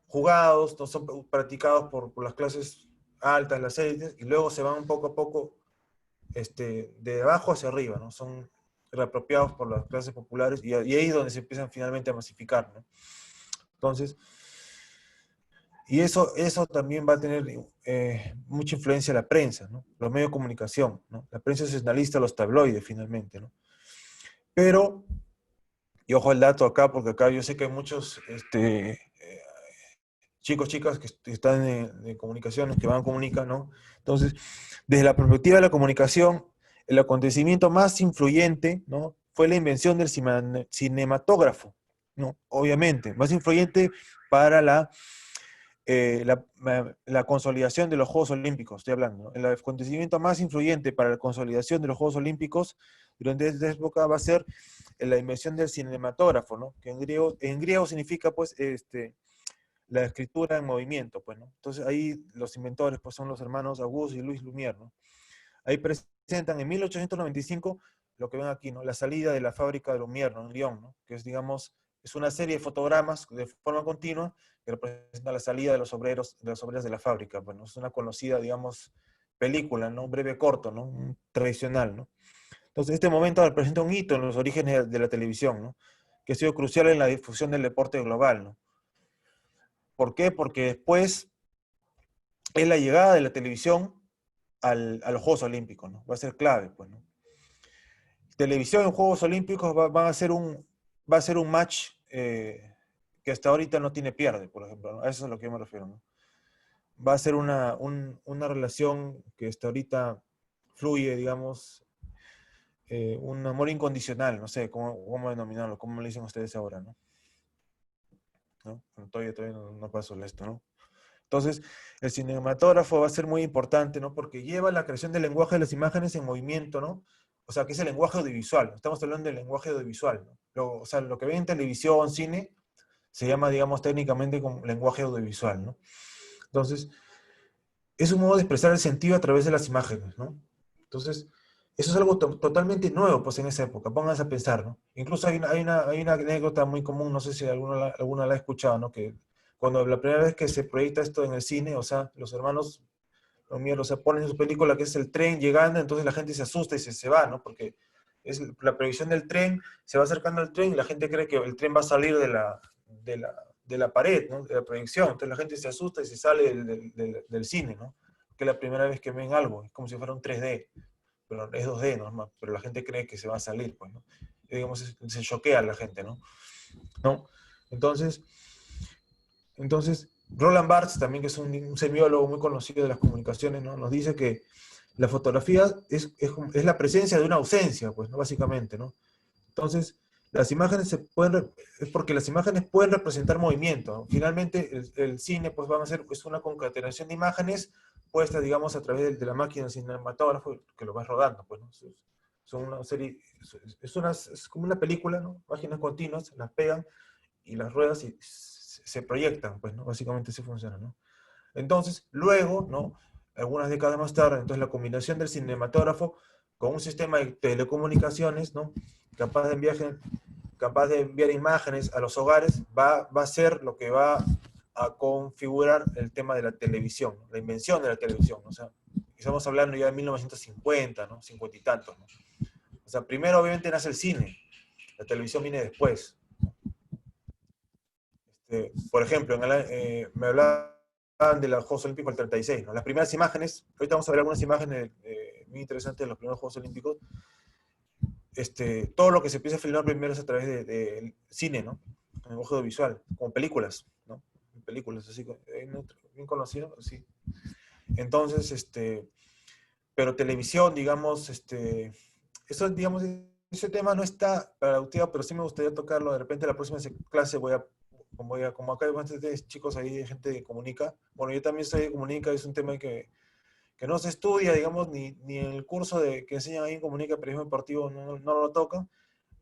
jugados, no son practicados por las clases altas, las élites, y luego se van poco a poco de abajo hacia arriba, ¿no? Son reapropiados por las clases populares y ahí es donde se empiezan finalmente a masificar, ¿no? Entonces, y eso también va a tener mucha influencia en la prensa, ¿no? Los medios de comunicación, ¿no? La prensa sensacionalista, los tabloides finalmente, ¿no? Pero, y ojo al dato acá, porque acá yo sé que hay muchos chicos, chicas que están en comunicaciones, que van a comunicar, ¿no? Entonces, desde la perspectiva de la comunicación, el acontecimiento más influyente, ¿no? Fue la invención del cinematógrafo, ¿no? Obviamente, más influyente para la consolidación de los Juegos Olímpicos, estoy hablando, ¿no? El acontecimiento más influyente para la consolidación de los Juegos Olímpicos durante esta época va a ser la invención del cinematógrafo, ¿no? Que en griego significa, pues, la escritura en movimiento, pues, ¿no? Entonces ahí los inventores, pues, son los hermanos Auguste y Louis Lumière, ¿no? Ahí presentan en 1895 lo que ven aquí, ¿no? La salida de la fábrica de Lumière, ¿no? En Lyon, ¿no? Que es, digamos, es una serie de fotogramas de forma continua que representa la salida de los obreros, de las obreras de la fábrica. Bueno, es una conocida, digamos, película, ¿no? Un breve corto, ¿no? Tradicional, ¿no? Entonces, este momento representa un hito en los orígenes de la televisión, ¿no? Que ha sido crucial en la difusión del deporte global, ¿no? ¿Por qué? Porque después es la llegada de la televisión a los Juegos Olímpicos, ¿no? Va a ser clave, pues, ¿no? Televisión en Juegos Olímpicos va a ser un match que hasta ahorita no tiene pierde, por ejemplo, ¿no? A eso es a lo que yo me refiero, ¿no? Va a ser una relación que hasta ahorita fluye, digamos, un amor incondicional, no sé cómo denominarlo, cómo le dicen ustedes ahora, ¿no? ¿No? Todavía no pasó esto, ¿no? Entonces, el cinematógrafo va a ser muy importante, ¿no? Porque lleva la creación del lenguaje de las imágenes en movimiento, ¿no? O sea, que es el lenguaje audiovisual. Estamos hablando del lenguaje audiovisual, ¿no? O sea, lo que ven en televisión, cine, se llama, digamos, técnicamente como lenguaje audiovisual, ¿no? Entonces, es un modo de expresar el sentido a través de las imágenes, ¿no? Entonces, eso es algo totalmente nuevo, pues, en esa época. Pónganse a pensar, ¿no? Incluso hay una anécdota muy común, no sé si alguna la ha escuchado, ¿no? Que cuando la primera vez que se proyecta esto en el cine, o sea, los hermanos Lumière, o sea, ponen su película que es el tren llegando, entonces la gente se asusta y se va, ¿no? Porque es la previsión del tren, se va acercando al tren y la gente cree que el tren va a salir de la pared, ¿no? De la proyección. Entonces la gente se asusta y se sale del cine, ¿no? Que es la primera vez que ven algo, es como si fuera un 3D, pero es 2D, ¿no? Pero la gente cree que se va a salir, pues, ¿no? Y, digamos, se choquea a la gente, ¿no? ¿No? Entonces, Roland Barthes, también, que es un semiólogo muy conocido de las comunicaciones, ¿no? Nos dice que la fotografía es la presencia de una ausencia, pues, ¿no? Básicamente, ¿no? Entonces, las imágenes es porque las imágenes pueden representar movimiento, ¿no? Finalmente, el cine, pues, es una concatenación de imágenes puestas, digamos, a través de la máquina del cinematógrafo que lo va rodando, pues, ¿no? Son una serie, es como una película, ¿no? Páginas continuas, las pegan y las ruedas y se proyectan, pues, ¿no? Básicamente así funciona, ¿no? Entonces, luego, ¿no? Algunas décadas más tarde, entonces la combinación del cinematógrafo con un sistema de telecomunicaciones, ¿no? Capaz de enviar imágenes a los hogares, va a ser lo que va a configurar el tema de la televisión, ¿no? La invención de la televisión, ¿no? O sea, estamos hablando ya de 1950, ¿no? 50 y tantos, ¿no? O sea, primero obviamente nace el cine, la televisión viene después. Por ejemplo, me hablaban de los Juegos Olímpicos del 36, ¿no? Las primeras imágenes, ahorita vamos a ver algunas imágenes muy interesantes de los primeros Juegos Olímpicos. Todo lo que se empieza a filmar primero es a través de cine, ¿no? En el audiovisual, como películas, ¿no? Películas, así, bien conocido, sí. Entonces, pero televisión, digamos, eso, digamos, ese tema no está para la UTIA, pero sí me gustaría tocarlo. De repente, la próxima clase como acá hay bastantes chicos ahí, gente que comunica. Bueno, yo también soy de comunica, es un tema que no se estudia, digamos, ni en el curso que enseñan ahí en comunica, periodismo deportivo, no lo tocan.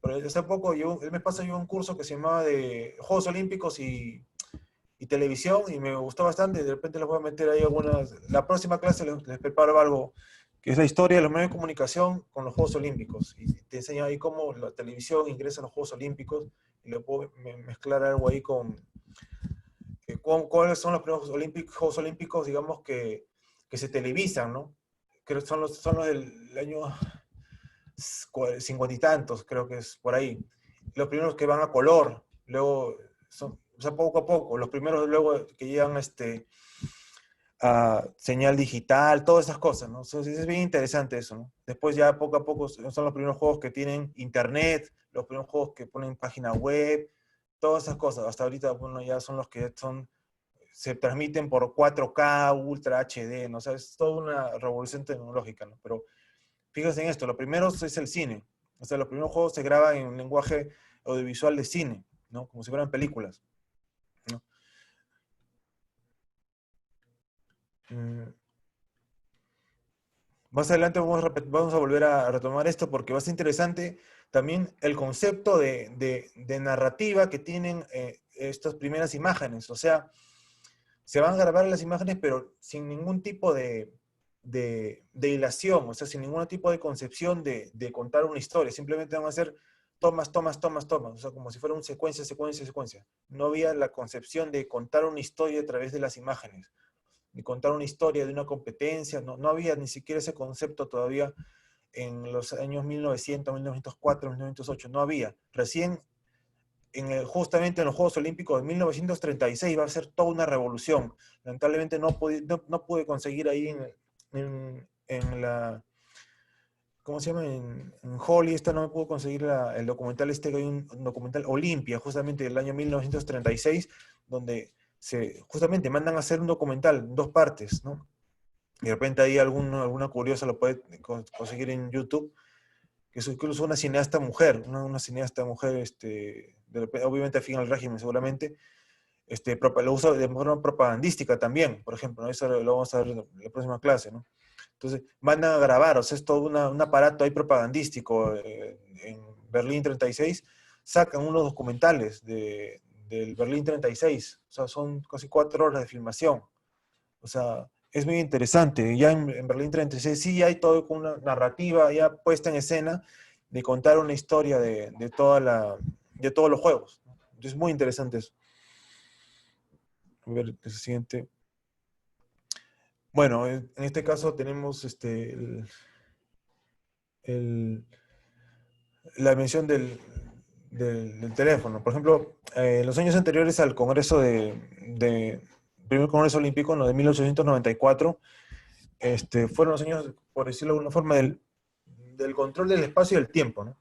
Pero hace poco, el mes pasado, yo un curso que se llamaba de Juegos Olímpicos y televisión, y me gustó bastante. De repente les voy a meter ahí algunas. La próxima clase les preparo algo que es la historia de los medios de comunicación con los Juegos Olímpicos. Y te enseño ahí cómo la televisión ingresa a los Juegos Olímpicos, y le puedo mezclar algo ahí cuáles son los primeros Juegos Olímpicos, digamos, que se televisan, ¿no? Creo que son los del año 50 y tantos, creo que es por ahí. Los primeros que van a color, luego, o sea, poco a poco, los primeros luego que llegan a señal digital, todas esas cosas, ¿no? Entonces, es bien interesante eso, ¿no? Después ya poco a poco son los primeros juegos que tienen internet, los primeros juegos que ponen página web, todas esas cosas. Hasta ahorita, bueno, ya son los que se transmiten por 4K, Ultra HD, ¿no? O sea, es toda una revolución tecnológica, ¿no? Pero fíjense en esto, lo primero es el cine. O sea, los primeros juegos se graban en un lenguaje audiovisual de cine, ¿no? Como si fueran películas, ¿no? Más adelante vamos a volver a retomar esto porque va a ser interesante también el concepto de narrativa que tienen estas primeras imágenes. O sea, se van a grabar las imágenes, pero sin ningún tipo de hilación, o sea, sin ningún tipo de concepción de contar una historia. Simplemente van a ser tomas, tomas, tomas, tomas, o sea, como si fuera una secuencia, secuencia, secuencia. No había la concepción de contar una historia a través de las imágenes, ni contar una historia de una competencia, no había ni siquiera ese concepto todavía en los años 1900, 1904, 1908, no había. Recién justamente en los Juegos Olímpicos de 1936 va a ser toda una revolución. Lamentablemente no pude conseguir ahí en la, ¿cómo se llama? En Holly, no me pudo conseguir el documental que hay un documental Olimpia, justamente del año 1936, donde justamente mandan a hacer un documental en 2 partes, ¿no? Y de repente ahí alguna curiosa lo puede conseguir en YouTube, que es incluso una cineasta mujer, una cineasta mujer, obviamente afín al régimen seguramente, lo usa de forma propagandística también, por ejemplo, ¿no? Eso lo vamos a ver en la próxima clase, ¿no? Entonces, van a grabar, o sea, es todo un aparato ahí propagandístico. En Berlín 36 sacan unos documentales del Berlín 36, o sea, son casi 4 horas de filmación. O sea, es muy interesante. Ya en Berlín 36 sí hay todo con una narrativa ya puesta en escena de contar una historia de todos los juegos. Es muy interesante eso. A ver, el siguiente. Bueno, en este caso tenemos el- la mención del teléfono. Por ejemplo, en los años anteriores al Congreso primer Congreso Olímpico, ¿no? De 1894, fueron los años, por decirlo de alguna forma, del control del espacio y del tiempo, ¿no?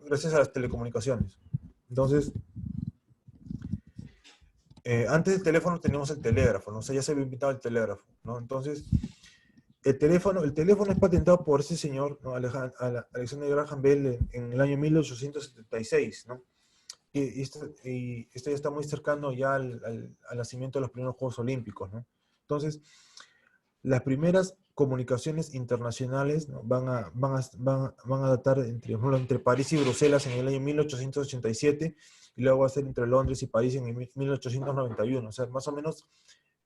Gracias a las telecomunicaciones. Entonces, antes del teléfono teníamos el telégrafo, ¿no? O sea, ya se había inventado el telégrafo, ¿no? Entonces, el teléfono es patentado por ese señor, ¿no? Alexander Graham Bell en el año 1876, ¿no? Y esto ya está muy cercano ya al nacimiento de los primeros Juegos Olímpicos, ¿no? Entonces, las primeras comunicaciones internacionales, ¿no? van a datar entre, por ejemplo, entre París y Bruselas en el año 1887, y luego va a ser entre Londres y París en el 1891. O sea, más o menos,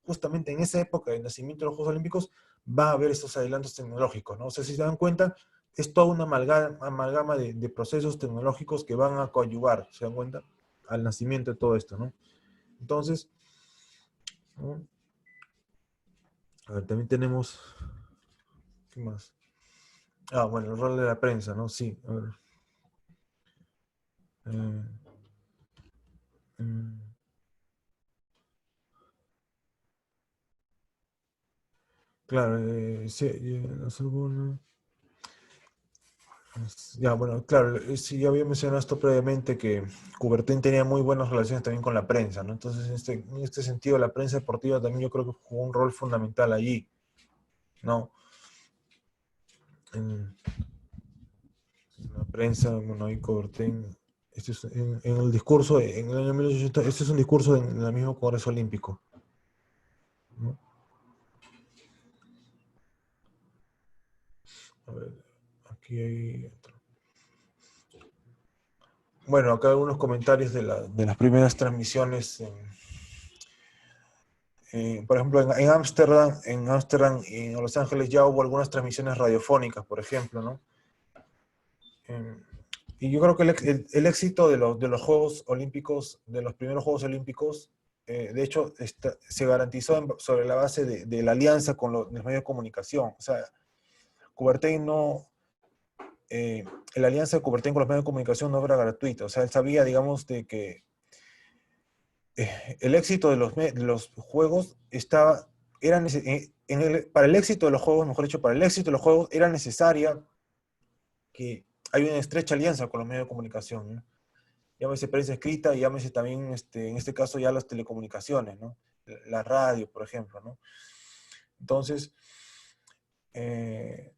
justamente en esa época del nacimiento de los Juegos Olímpicos, va a haber estos adelantos tecnológicos, ¿no? O sea, si se dan cuenta, es toda una amalgama de procesos tecnológicos que van a coadyuvar, ¿se dan cuenta? Al nacimiento de todo esto, ¿no? Entonces, ¿no? A ver, también tenemos, ¿qué más? Ah, bueno, el rol de la prensa, ¿no? Sí, a ver. Eh, mm, claro, sí, ya, bueno, claro, sí, ya había mencionado esto previamente, que Coubertin tenía muy buenas relaciones también con la prensa, ¿no? Entonces, en este sentido, la prensa deportiva también yo creo que jugó un rol fundamental allí, ¿no? En la prensa, bueno, ahí Coubertin, en el discurso, en el año 1800, este es un discurso en el mismo Congreso Olímpico, ¿no? A ver, aquí hay otro. Bueno, acá algunos comentarios de las primeras transmisiones. Por ejemplo, en Ámsterdam y en Los Ángeles ya hubo algunas transmisiones radiofónicas, por ejemplo, ¿no? Eh, y yo creo que el éxito de los Juegos Olímpicos, de los primeros Juegos Olímpicos, de hecho, se garantizó sobre la base de la alianza con los medios de comunicación. O sea, Coubertin no, la alianza de Coubertin con los medios de comunicación no era gratuita. O sea, él sabía, digamos, de que el éxito de los juegos para el éxito de los juegos, mejor dicho, para el éxito de los juegos era necesaria que hay una estrecha alianza con los medios de comunicación, ¿no? Llámese prensa escrita y llámese también, en este caso, ya las telecomunicaciones, ¿no? La radio, por ejemplo, ¿no? Entonces, eh,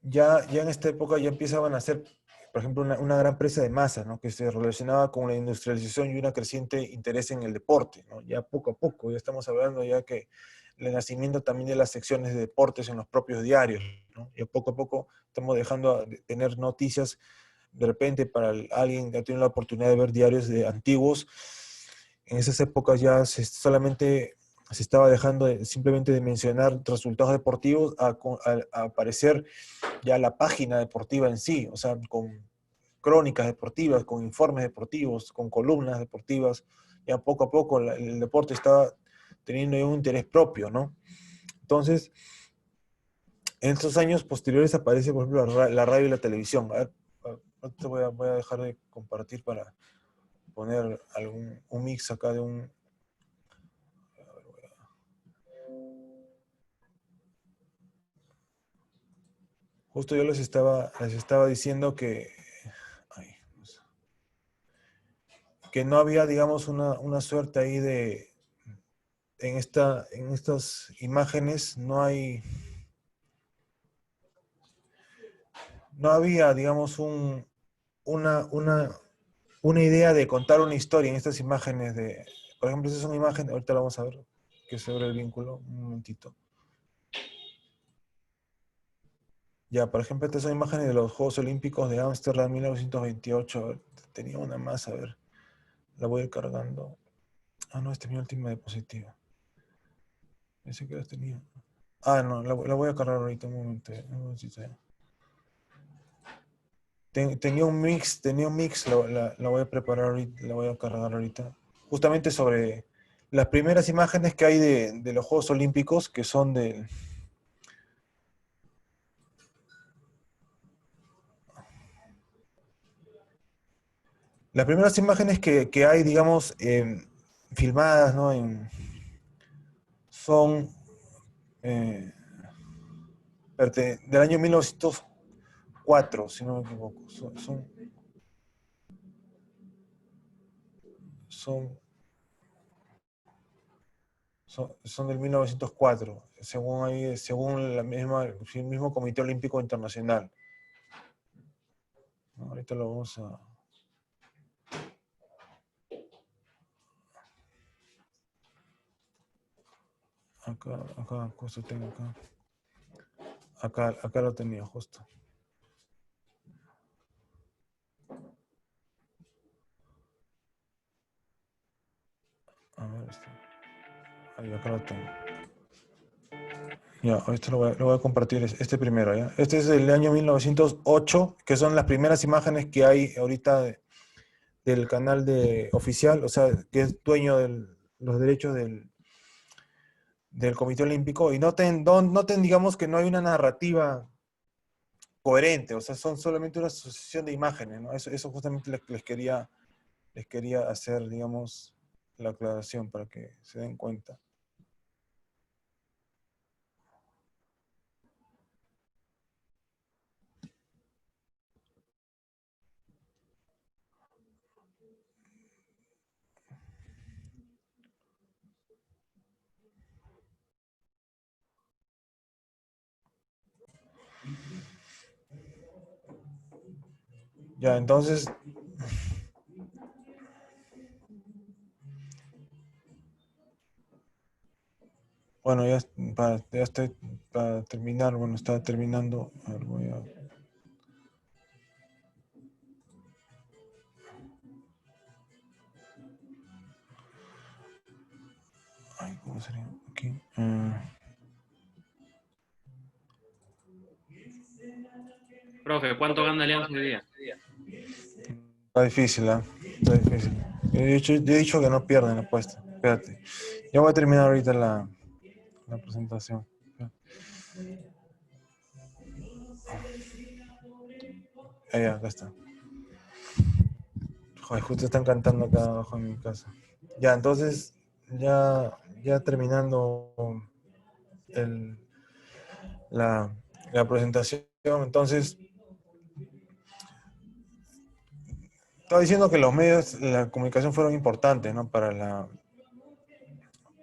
ya en esta época ya empezaban a hacer, por ejemplo, una gran presa de masas, ¿no? Que se relacionaba con la industrialización y una creciente interés en el deporte, ¿no? Ya poco a poco, ya estamos hablando ya que el nacimiento también de las secciones de deportes en los propios diarios, ¿no? Ya poco a poco estamos dejando de tener noticias. De repente, para alguien que ha tenido la oportunidad de ver diarios antiguos, en esas épocas ya solamente se estaba dejando simplemente de mencionar resultados deportivos a aparecer ya la página deportiva en sí, o sea, con crónicas deportivas, con informes deportivos, con columnas deportivas. Ya poco a poco el deporte está teniendo un interés propio, ¿no? Entonces, en estos años posteriores aparece, por ejemplo, la radio y la televisión. Te voy a dejar de compartir para poner un mix acá de un... Justo yo les estaba diciendo ay, que no había, digamos, una suerte ahí en estas imágenes, no había, digamos, una idea de contar una historia en estas imágenes por ejemplo, esa es una imagen, ahorita la vamos a ver, que es sobre el vínculo, un momentito. Ya, por ejemplo, estas son imágenes de los Juegos Olímpicos de Ámsterdam 1928. A ver, tenía una más, a ver. La voy a ir cargando. Ah, no, esta es mi última diapositiva. Pensé que las tenía. Ah, no, la voy a cargar ahorita, un momento. Un momentito ya. Tenía un mix, la voy a preparar ahorita, la voy a cargar ahorita. Justamente sobre las primeras imágenes que hay de los Juegos Olímpicos, que son de... Las primeras imágenes que hay, digamos, filmadas, ¿no? Son del año 1904, si no me equivoco. Son son del 1904, según el mismo Comité Olímpico Internacional. ¿No? Ahorita lo vamos a... Acá, justo tengo acá. Acá lo tenía, justo. A ver, ahí, acá lo tengo. Ya, esto lo voy a compartir, este primero, ¿ya? Este es del año 1908, que son las primeras imágenes que hay ahorita del canal oficial, o sea, que es dueño de los derechos del Comité Olímpico, y noten, digamos, que no hay una narrativa coherente, o sea, son solamente una sucesión de imágenes, ¿no? Eso justamente les quería hacer, digamos, la aclaración para que se den cuenta. Ya, entonces, bueno, ya estoy para terminar, bueno, estaba terminando. A ver, voy a... Ay, ¿cómo sería? Aquí. Profe, ¿cuánto gana Alianza hoy día? Está difícil, ¿ah? Está difícil. Yo he dicho que no pierden la apuesta. Espérate. Ya voy a terminar ahorita la presentación. Ya, acá está. Joder, justo están cantando acá abajo en mi casa. Ya, entonces, ya terminando la presentación, entonces, estaba diciendo que los medios, la comunicación fueron importantes, ¿no? Para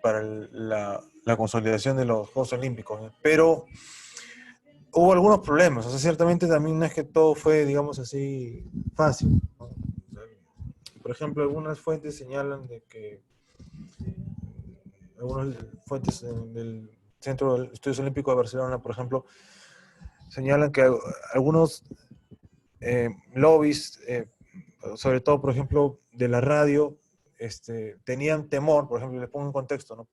la consolidación de los Juegos Olímpicos, ¿no? Pero hubo algunos problemas, o sea, ciertamente también no es que todo fue, digamos así, fácil, ¿no? Por ejemplo, algunas fuentes señalan de que algunas fuentes del Centro de Estudios Olímpicos de Barcelona, por ejemplo, señalan que algunos lobbies, sobre todo, por ejemplo, de la radio, tenían temor, por ejemplo, les pongo un contexto, ¿no?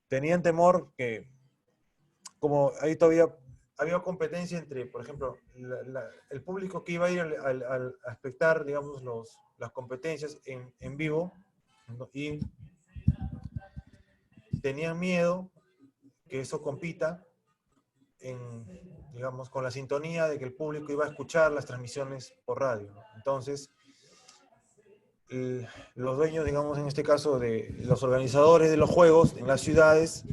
Tenían temor que, como ahí todavía había competencia entre, por ejemplo, el público que iba a ir a espectar, digamos, las competencias en vivo, ¿no? Y tenían miedo que eso compita digamos, con la sintonía de que el público iba a escuchar las transmisiones por radio, ¿no? Entonces, los dueños, digamos, en este caso, de los organizadores de los juegos en las ciudades,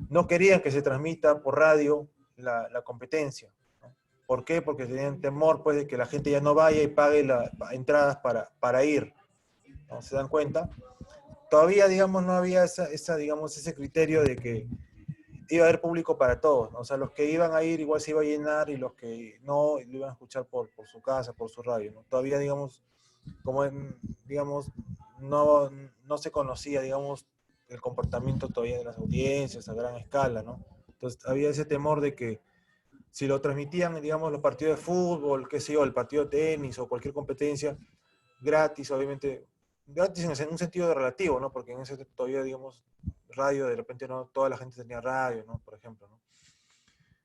no querían que se transmita por radio la competencia, ¿no? ¿Por qué? Porque tenían temor, pues, de que la gente ya no vaya y pague las entradas para ir, ¿no? ¿Se dan cuenta? Todavía, digamos, no había digamos, ese criterio de que iba a haber público para todos, ¿no? O sea, los que iban a ir igual se iba a llenar y los que no lo iban a escuchar por su casa, por su radio, ¿no? Todavía, digamos, digamos, no, no se conocía, digamos, el comportamiento todavía de las audiencias a gran escala, ¿no? Entonces había ese temor de que si lo transmitían, digamos, los partidos de fútbol, qué sé yo, el partido de tenis o cualquier competencia, gratis, obviamente, gratis en un sentido relativo, ¿no? Porque en ese todavía, digamos, radio, de repente no toda la gente tenía radio, ¿no? Por ejemplo, ¿no?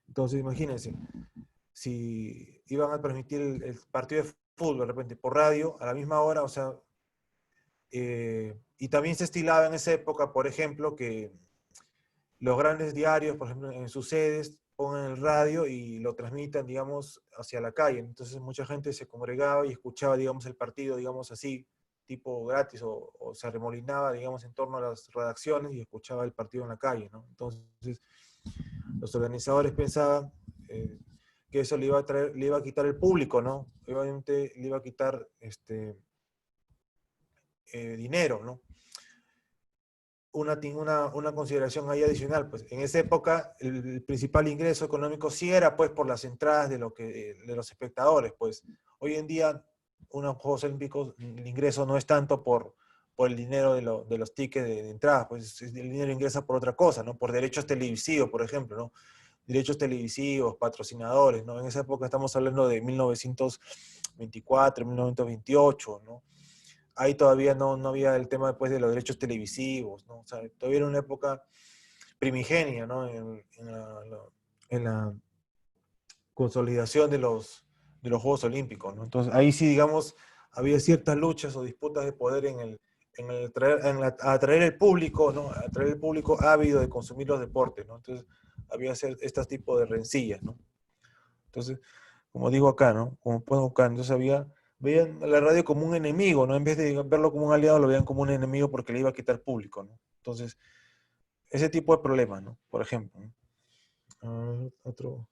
Entonces, imagínense, si iban a transmitir el partido de fútbol de repente por radio a la misma hora, o sea, y también se estilaba en esa época, por ejemplo, que los grandes diarios, por ejemplo, en sus sedes, pongan el radio y lo transmitan, digamos, hacia la calle. Entonces mucha gente se congregaba y escuchaba, digamos, el partido, digamos, así, tipo gratis, o se arremolinaba, digamos, en torno a las redacciones y escuchaba el partido en la calle, ¿no? Entonces, los organizadores pensaban que eso le iba a traer, le iba a quitar el público, ¿no? Obviamente le iba a quitar dinero, ¿no? Una consideración ahí adicional, pues en esa época el principal ingreso económico sí era pues por las entradas de los espectadores, pues hoy en día unos Juegos Olímpicos el ingreso no es tanto por el dinero de los tickets de entrada, pues el dinero ingresa por otra cosa, ¿no? Por derechos televisivos, por ejemplo, ¿no? Derechos televisivos, patrocinadores, ¿no? En esa época estamos hablando de 1924, 1928, ¿no? Ahí todavía no había el tema después de los derechos televisivos, ¿no? O sea, todavía era una época primigenia, ¿no? En la consolidación de los Juegos Olímpicos, ¿no? Entonces, ahí sí, digamos, había ciertas luchas o disputas de poder atraer el público, ¿no? Atraer el público ávido de consumir los deportes, ¿no? Entonces, había este tipo de rencillas, ¿no? Entonces, como digo acá, ¿no? Como pongo acá, entonces veían a la radio como un enemigo, ¿no? En vez de verlo como un aliado, lo veían como un enemigo porque le iba a quitar público, ¿no? Entonces, ese tipo de problemas, ¿no? Por ejemplo, ¿no? Otro.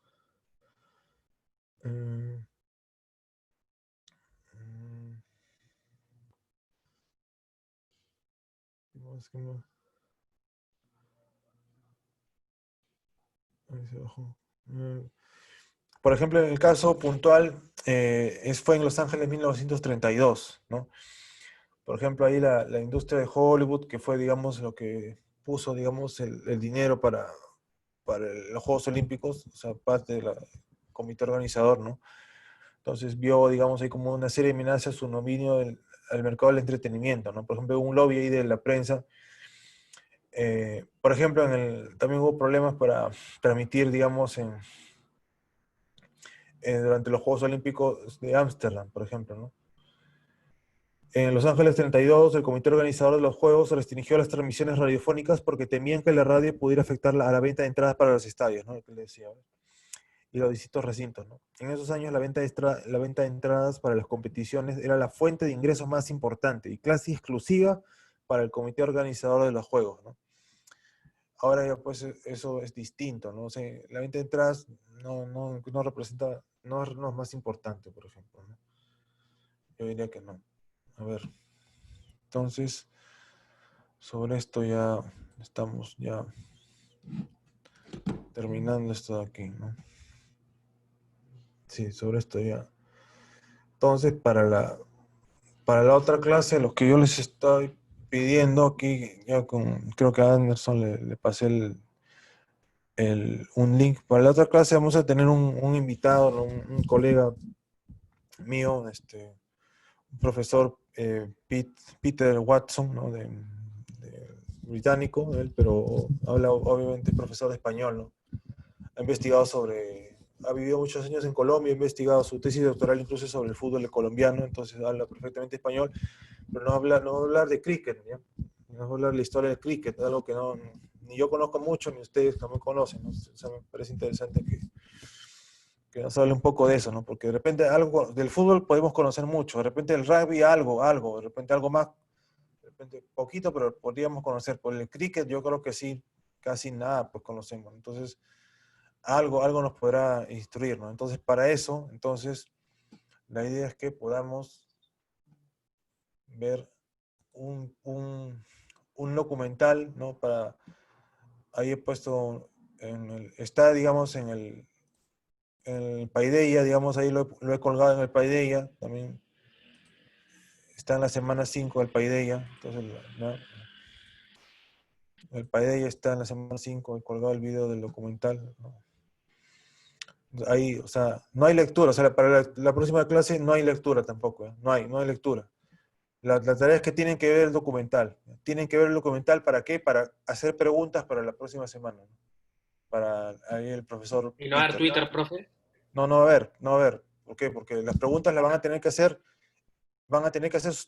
Mm, mm, ¿qué más? ¿Qué más? Ahí se bajó. Por ejemplo, en el caso puntual, fue en Los Ángeles 1932, ¿no? Por ejemplo, ahí la industria de Hollywood, que fue, digamos, lo que puso, digamos, el dinero para los Juegos Olímpicos, o sea, parte del comité organizador, ¿no? Entonces vio, digamos, ahí como una serie de amenazas a su dominio al mercado del entretenimiento, ¿no? Por ejemplo, hubo un lobby ahí de la prensa. Por ejemplo, también hubo problemas para transmitir, digamos, durante los Juegos Olímpicos de Ámsterdam, por ejemplo, ¿no? En Los Ángeles 32, el comité organizador de los Juegos restringió las transmisiones radiofónicas porque temían que la radio pudiera afectar a la venta de entradas para los estadios, ¿no? Lo que le decía, ¿no? Y los distintos recintos, ¿no? En esos años la venta de entradas para las competiciones era la fuente de ingresos más importante y casi exclusiva para el comité organizador de los Juegos, ¿no? Ahora ya pues eso es distinto, ¿no? O sea, la venta de entradas no representa, no es más importante, por ejemplo, ¿no? Yo diría que no. A ver, entonces, sobre esto ya estamos ya terminando esto de aquí, ¿no? Sí, sobre esto ya. Entonces, para la otra clase, lo que yo les estoy pidiendo aquí, creo que a Anderson le pasé un link. Para la otra clase vamos a tener un invitado, ¿no? Un colega mío, un profesor Peter Watson, ¿no? Británico, él, pero habla obviamente profesor de español, ¿no? Ha vivido muchos años en Colombia, ha investigado su tesis doctoral incluso sobre el fútbol colombiano, entonces habla perfectamente español, pero no va a hablar de cricket, ¿ya? No va a hablar de la historia del cricket, algo que ni yo conozco mucho, ni ustedes no me conocen, ¿no? O sea, me parece interesante que nos hable un poco de eso, ¿no? Porque de repente algo del fútbol podemos conocer mucho, de repente el rugby algo, de repente algo más, de repente poquito, pero podríamos conocer. Por el cricket yo creo que sí, casi nada pues conocemos. Entonces, algo nos podrá instruir, ¿no? Entonces, para eso, entonces, la idea es que podamos ver un documental, ¿no? Ahí he puesto, está, digamos, en el Paideia, digamos, ahí lo he colgado en el Paideia, también está en la semana 5 del Paideia, entonces ¿no? El Paideia está en la semana 5, he colgado el video del documental, ¿no? Ahí, o sea, no hay lectura, o sea, para la próxima clase no hay lectura tampoco, ¿eh? No hay lectura. La tarea es que tienen que ver el documental. Tienen que ver el documental, ¿para qué? Para hacer preguntas para la próxima semana, ¿no? Para ahí el profesor ¿Y no va a haber Peter. Twitter, profe? No va a haber, no va a haber. ¿Por qué? Porque las preguntas las van a tener que hacer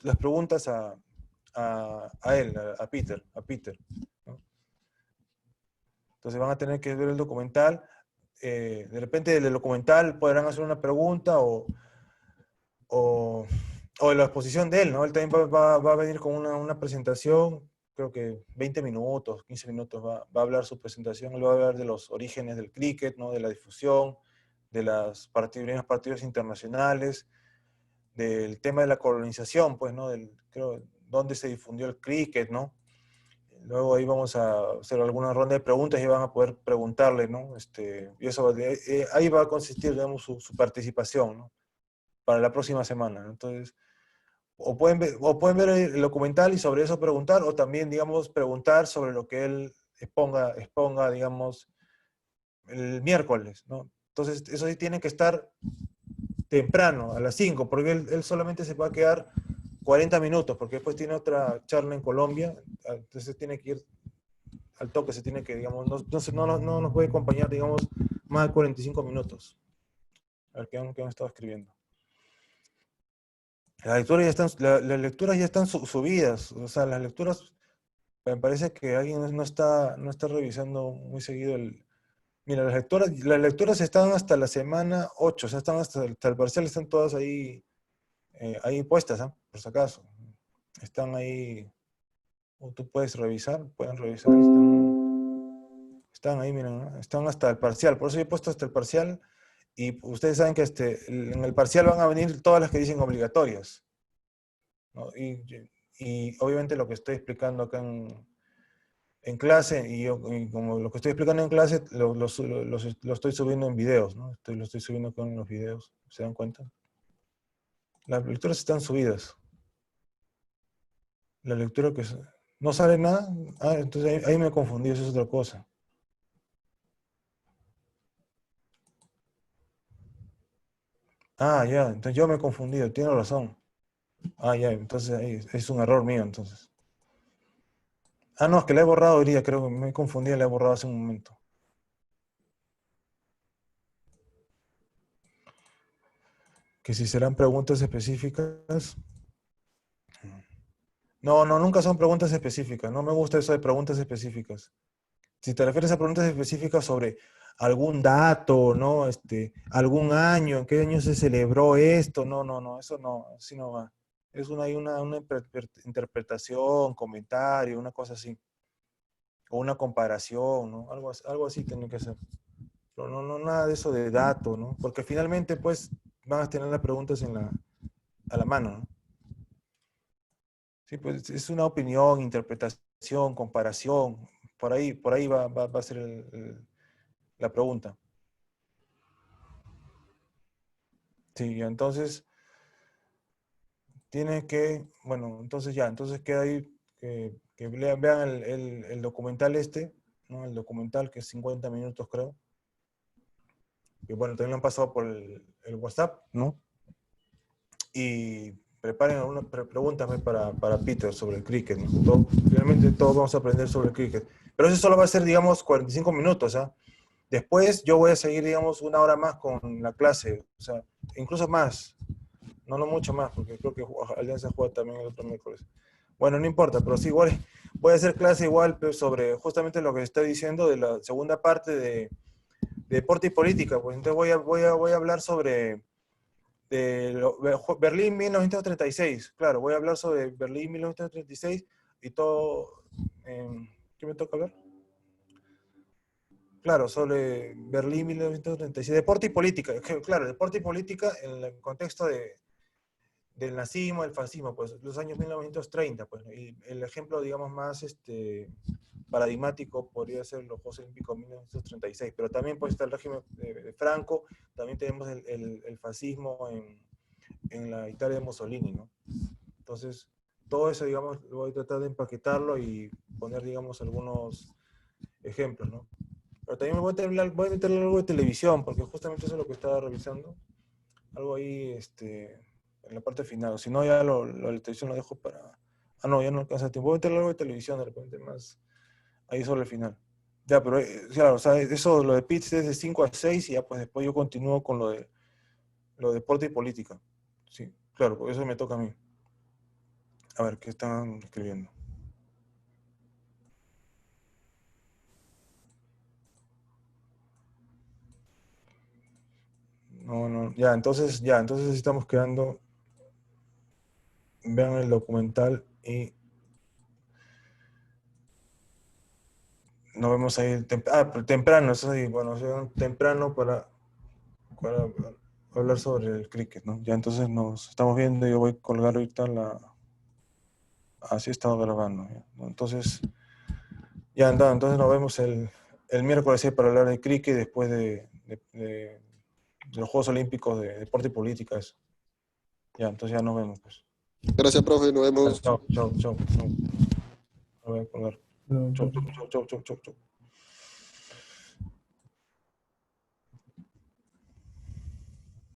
las preguntas a él, a Peter, ¿no? Entonces van a tener que ver el documental. De repente del documental podrán hacer una pregunta o la exposición de él, ¿no? Él también va a venir con una presentación, creo que 20 minutos, 15 minutos va a hablar su presentación. Él va a hablar de los orígenes del cricket, ¿no? De la difusión, de los primeros partidos internacionales, del tema de la colonización, pues, ¿no? Creo, dónde se difundió el cricket, ¿no? Luego ahí vamos a hacer alguna ronda de preguntas y van a poder preguntarle, ¿no? Y eso, ahí va a consistir, digamos, su participación, ¿no? Para la próxima semana, ¿no? Entonces, o pueden ver el documental y sobre eso preguntar, o también, digamos, preguntar sobre lo que él exponga, digamos, el miércoles, ¿no? Entonces, eso sí tiene que estar temprano, a las 5, porque él solamente se va a quedar 40 minutos, porque después tiene otra charla en Colombia, entonces tiene que ir al toque, se tiene que, digamos, no nos puede acompañar, digamos, más de 45 minutos. A ver, ¿qué han estado escribiendo? Las lecturas ya están subidas, o sea, las lecturas, me parece que alguien no está revisando muy seguido Mira, las lecturas están hasta la semana 8, o sea, están hasta el parcial, están todas ahí puestas, ¿eh? Por si acaso. Están ahí, tú puedes revisar, pueden revisar, están ahí, miren, ¿no? Están hasta el parcial, por eso yo he puesto hasta el parcial, y ustedes saben que en el parcial van a venir todas las que dicen obligatorias, ¿no? Y obviamente lo que estoy explicando acá en clase, y como lo que estoy explicando en clase, lo estoy subiendo en videos, ¿no? Lo estoy subiendo con los videos, ¿se dan cuenta? Las lecturas están subidas. La lectura que... ¿No sale nada? Ah, entonces ahí me confundí, eso es otra cosa. Ah, ya, entonces yo me he confundido, tiene razón. Ah, ya, entonces ahí es un error mío, entonces. Ah, no, es que la he borrado hoy día, creo que me he confundido, la he borrado hace un momento. Que si serán preguntas específicas. No, nunca son preguntas específicas. No me gusta eso de preguntas específicas. Si te refieres a preguntas específicas sobre algún dato, ¿no? Algún año, en qué año se celebró esto, no, eso no, así no va. Hay una interpretación, comentario, una cosa así. O una comparación, ¿no? Algo así tiene que ser. Pero no, nada de eso de dato, ¿no? Porque finalmente, pues, van a tener las preguntas a la mano, ¿no? Sí, pues es una opinión, interpretación, comparación. Por ahí va a ser la pregunta. Sí, entonces tiene que, bueno, entonces queda ahí que vean el documental ¿no? El documental que es 50 minutos, creo. Que bueno, también lo han pasado por el WhatsApp, ¿no? Y preparen algunas preguntas para Peter sobre el cricket, ¿no? Finalmente todos vamos a aprender sobre el cricket. Pero eso solo va a ser, digamos, 45 minutos, ¿ah? Después yo voy a seguir, digamos, una hora más con la clase, o sea, incluso más, no mucho más, porque creo que Alianza juega también el otro miércoles. Bueno, no importa, pero sí, igual voy a hacer clase igual sobre justamente lo que está diciendo de la segunda parte de deporte y política. Pues entonces voy a hablar sobre Berlín 1936. Claro, voy a hablar sobre Berlín 1936 y todo. ¿Qué me toca hablar? Claro, sobre Berlín 1936. Deporte y política. Claro, deporte y política en el contexto del nazismo, del fascismo, pues los años 1930, pues, y el ejemplo, digamos, más paradigmático podría ser los Juegos Olímpicos 1936, pero también pues está el régimen de Franco, también tenemos el fascismo en la Italia de Mussolini, ¿no? Entonces, todo eso, digamos, voy a tratar de empaquetarlo y poner, digamos, algunos ejemplos, ¿no? Pero también voy a meterle algo de televisión, porque justamente eso es lo que estaba revisando. Algo ahí, en la parte final. Si no, ya lo de la televisión lo dejo para... Ah, no, ya no alcanza tiempo. Voy a meterle algo de televisión de repente más ahí sobre el final. Ya, pero claro, o sea, eso, lo de Pitts es de 5 a 6 y ya pues después yo continúo con lo de deporte y política. Sí, claro, porque eso me toca a mí. A ver, ¿qué están escribiendo? No, no, ya, entonces estamos quedando. Vean el documental y nos vemos ahí pero temprano, eso sí, bueno, o sea, temprano para hablar sobre el cricket, ¿no? Ya entonces nos estamos viendo, yo voy a colgar ahorita así he estado grabando, ¿ya? ¿No? Entonces, ya anda, entonces nos vemos el miércoles ahí para hablar de cricket después de los Juegos Olímpicos de deporte y política, eso. Ya, entonces ya nos vemos, pues. Gracias, profe, nos vemos. Chao, chao, chao, chao. Lo voy a colgar. Chao, chao, chao, chao, chao, chao.